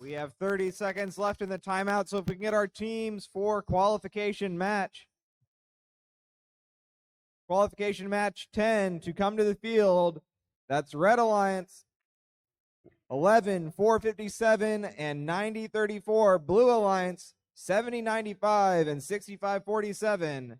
We have 30 seconds left in the timeout, so if we can get our teams for qualification match 10 to come to the field. That's Red Alliance 11 457 and 9034. Blue Alliance 7095 and 6547.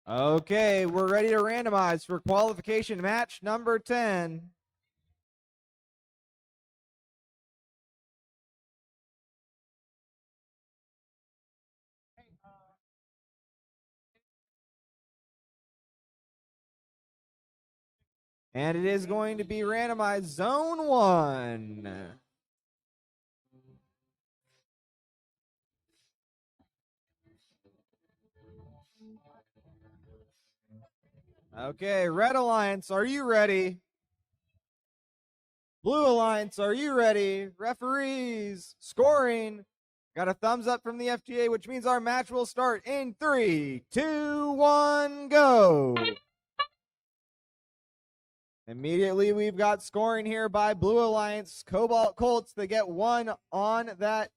Okay, we're ready to randomize for qualification match number 10. And it is going to be randomized zone 1. Okay, Red Alliance, are you ready? Blue Alliance, are you ready? Referees, scoring. Got a thumbs up from the FTA, which means our match will start in 3, 2, 1, go. Immediately, we've got scoring here by Blue Alliance. Cobalt Colts, they get one on that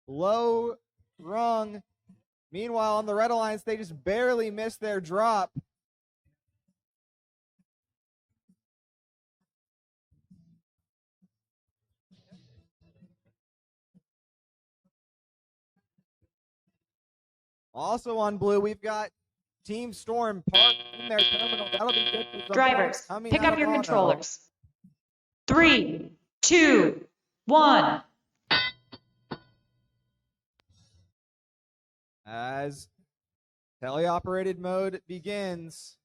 low rung. Meanwhile, on the Red Alliance, they just barely missed their drop. Also on Blue, we've got Team Storm parked in their terminal. That'll be good for some Drivers, coming pick out up your of Mono. controllers. 3, 2, 1. As teleoperated mode begins.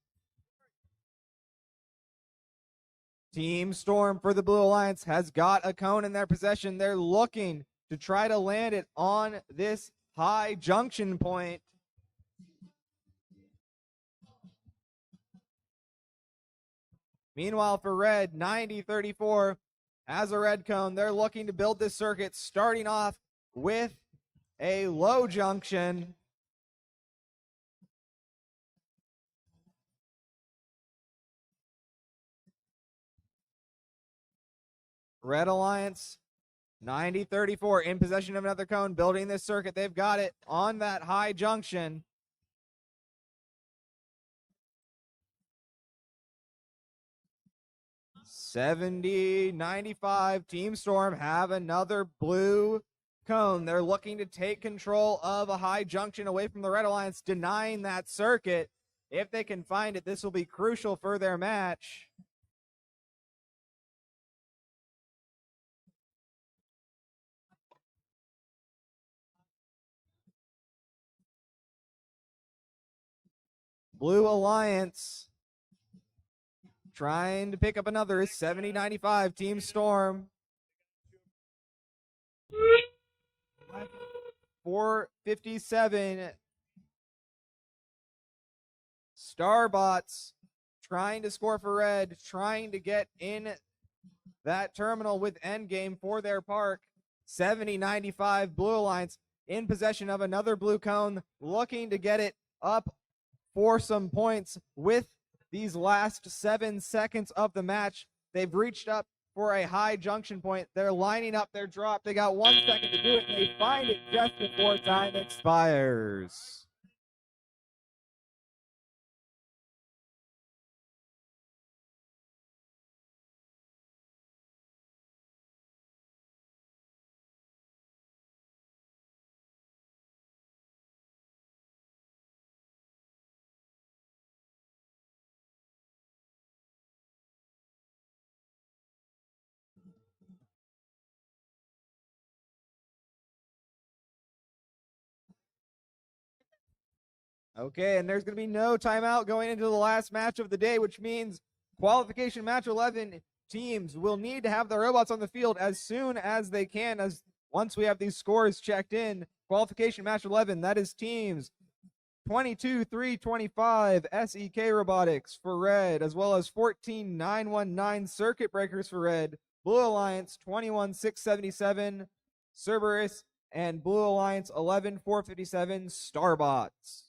Team Storm for the Blue Alliance has got a cone in their possession. They're looking to try to land it on this high junction point. Meanwhile, for Red, 90-34 has a red cone. They're looking to build this circuit, starting off with a low junction. Red Alliance, 90-34, in possession of another cone, building this circuit. They've got it on that high junction. $70-95. Team Storm have another blue cone. They're looking to take control of a high junction away from the Red Alliance, denying that circuit. If they can find it, this will be crucial for their match. Blue Alliance trying to pick up another. 70-95. Team Storm. 457. Starbots trying to score for Red, trying to get in that terminal with Endgame for their park. 70-95. Blue Alliance in possession of another blue cone, looking to get it up for some points with these last 7 seconds of the match. They've reached up for a high junction point. They're lining up their drop. They got 1 second to do it, and they find it just before time expires. Okay, and there's going to be no timeout going into the last match of the day, which means qualification match 11 teams will need to have their robots on the field as soon as they can, as once we have these scores checked in. Qualification match 11, that is teams 22-325 SEK Robotics for red, as well as 14-919 Circuit Breakers for red. Blue Alliance 21-677 Cerberus, and Blue Alliance 11-457 Starbots.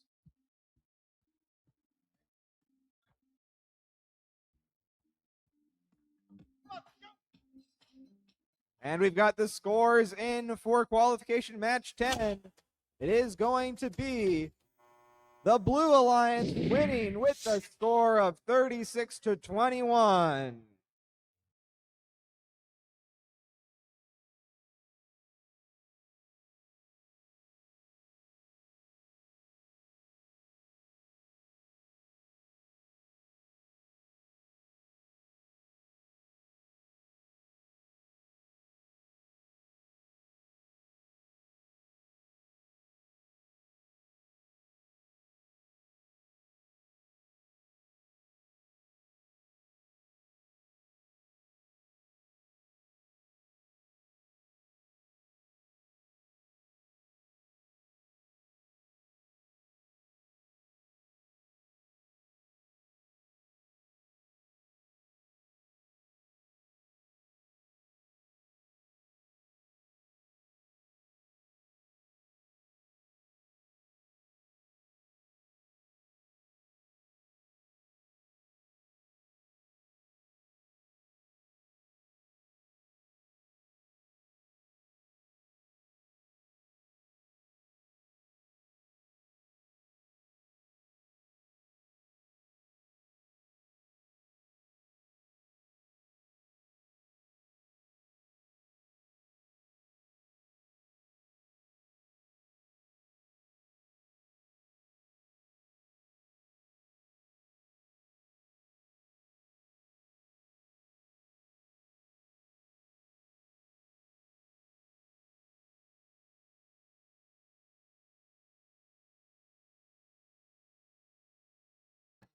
And we've got the scores in for qualification match 10. It is going to be the Blue Alliance winning with a score of 36-21.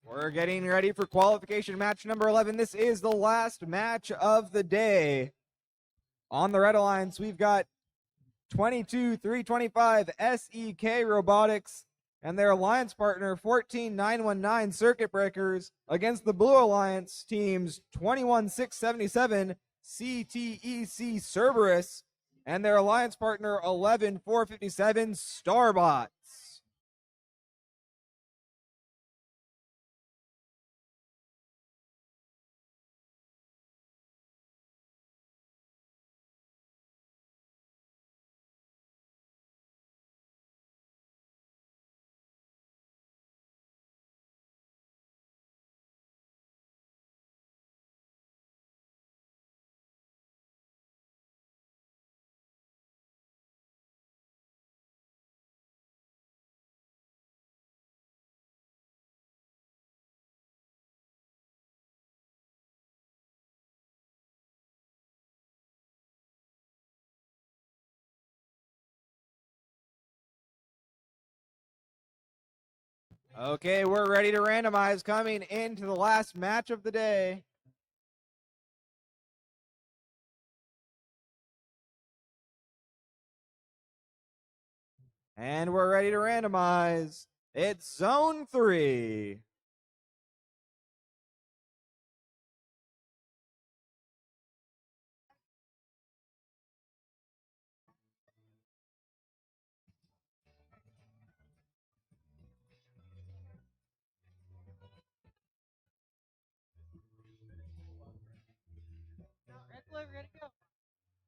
We're getting ready for qualification match number 11. This is the last match of the day. On the Red Alliance, we've got 22-325 SEK Robotics and their alliance partner 14-919 Circuit Breakers against the Blue Alliance teams 21-677 CTEC Cerberus and their alliance partner 11-457 Starbots. Okay, we're ready to randomize coming into the last match of the day. And we're ready to randomize. It's zone 3.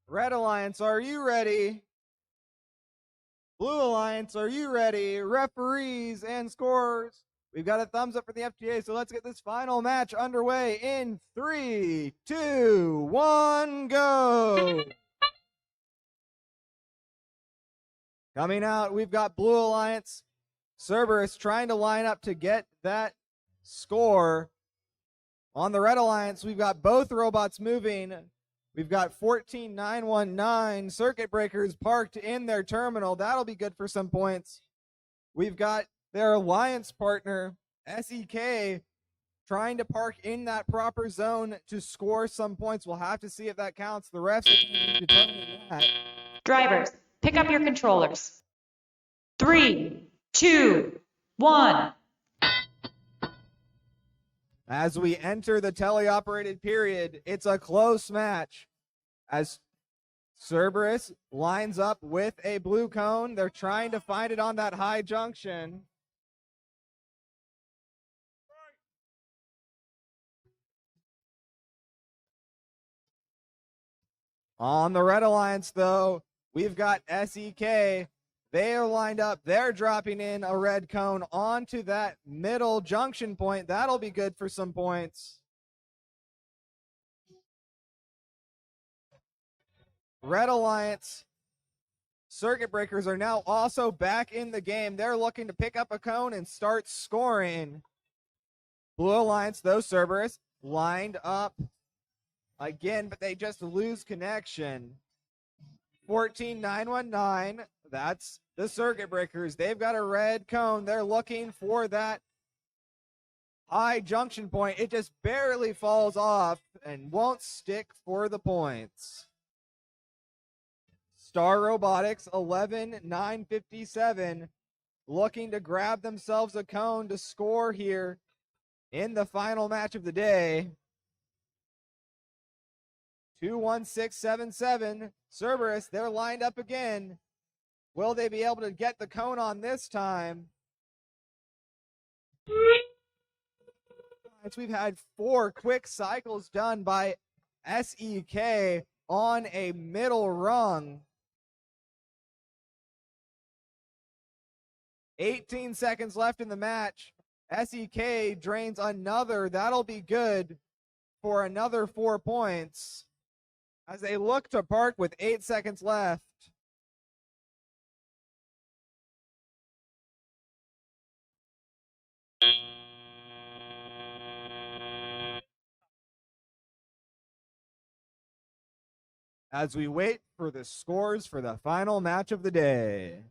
Red Alliance, are you ready? Blue Alliance, are you ready? Referees and scorers. We've got a thumbs up for the FTA, so let's get this final match underway in 3, 2, 1, go. Coming out, we've got Blue Alliance. Cerberus trying to line up to get that score. On the Red Alliance, we've got both robots moving. We've got 14919 circuit breakers parked in their terminal. That'll be good for some points. We've got their alliance partner, SEK, trying to park in that proper zone to score some points. We'll have to see if that counts. The refs are determining that. Drivers, pick up your controllers. 3, 2, 1. As we enter the teleoperated period, it's a close match. As Cerberus lines up with a blue cone, they're trying to find it on that high junction. On the Red Alliance, though, we've got SEK. They are lined up. They're dropping in a red cone onto that middle junction point. That'll be good for some points. Red Alliance circuit breakers are now also back in the game. They're looking to pick up a cone and start scoring. Blue Alliance, though, Cerberus lined up again, but they just lose connection. 14919, that's the circuit breakers. They've got a red cone. They're looking for that high junction point. It just barely falls off and won't stick for the points. Star Robotics 11957 looking to grab themselves a cone to score here in the final match of the day. 21677 Cerberus, they're lined up again. Will they be able to get the cone on this time? We've had 4 quick cycles done by SEK on a middle rung. 18 seconds left in the match. SEK drains another. That'll be good for another 4 points as they look to park with 8 seconds left. As we wait for the scores for the final match of the day.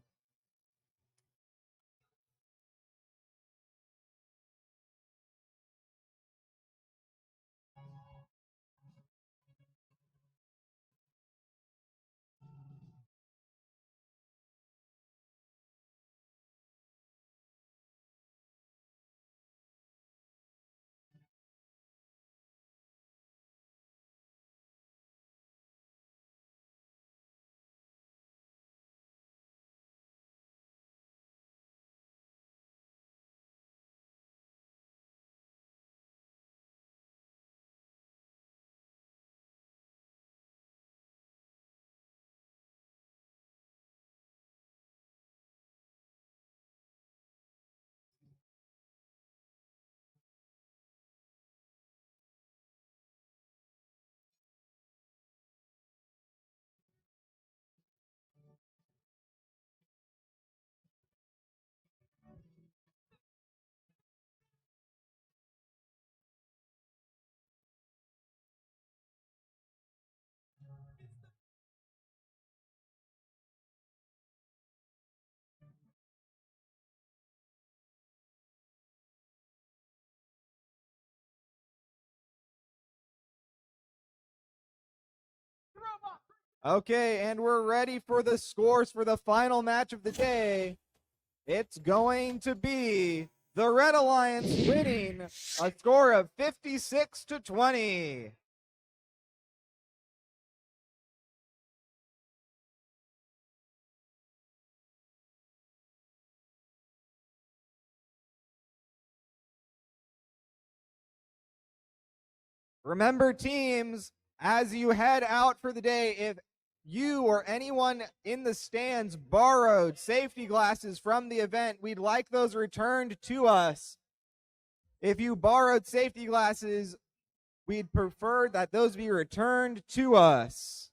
Okay, and we're ready for the scores for the final match of the day. It's going to be the Red Alliance winning a score of 56-20. Remember, teams, as you head out for the day, if you or anyone in the stands borrowed safety glasses from the event, we'd like those returned to us. If you borrowed safety glasses, we'd prefer that those be returned to us.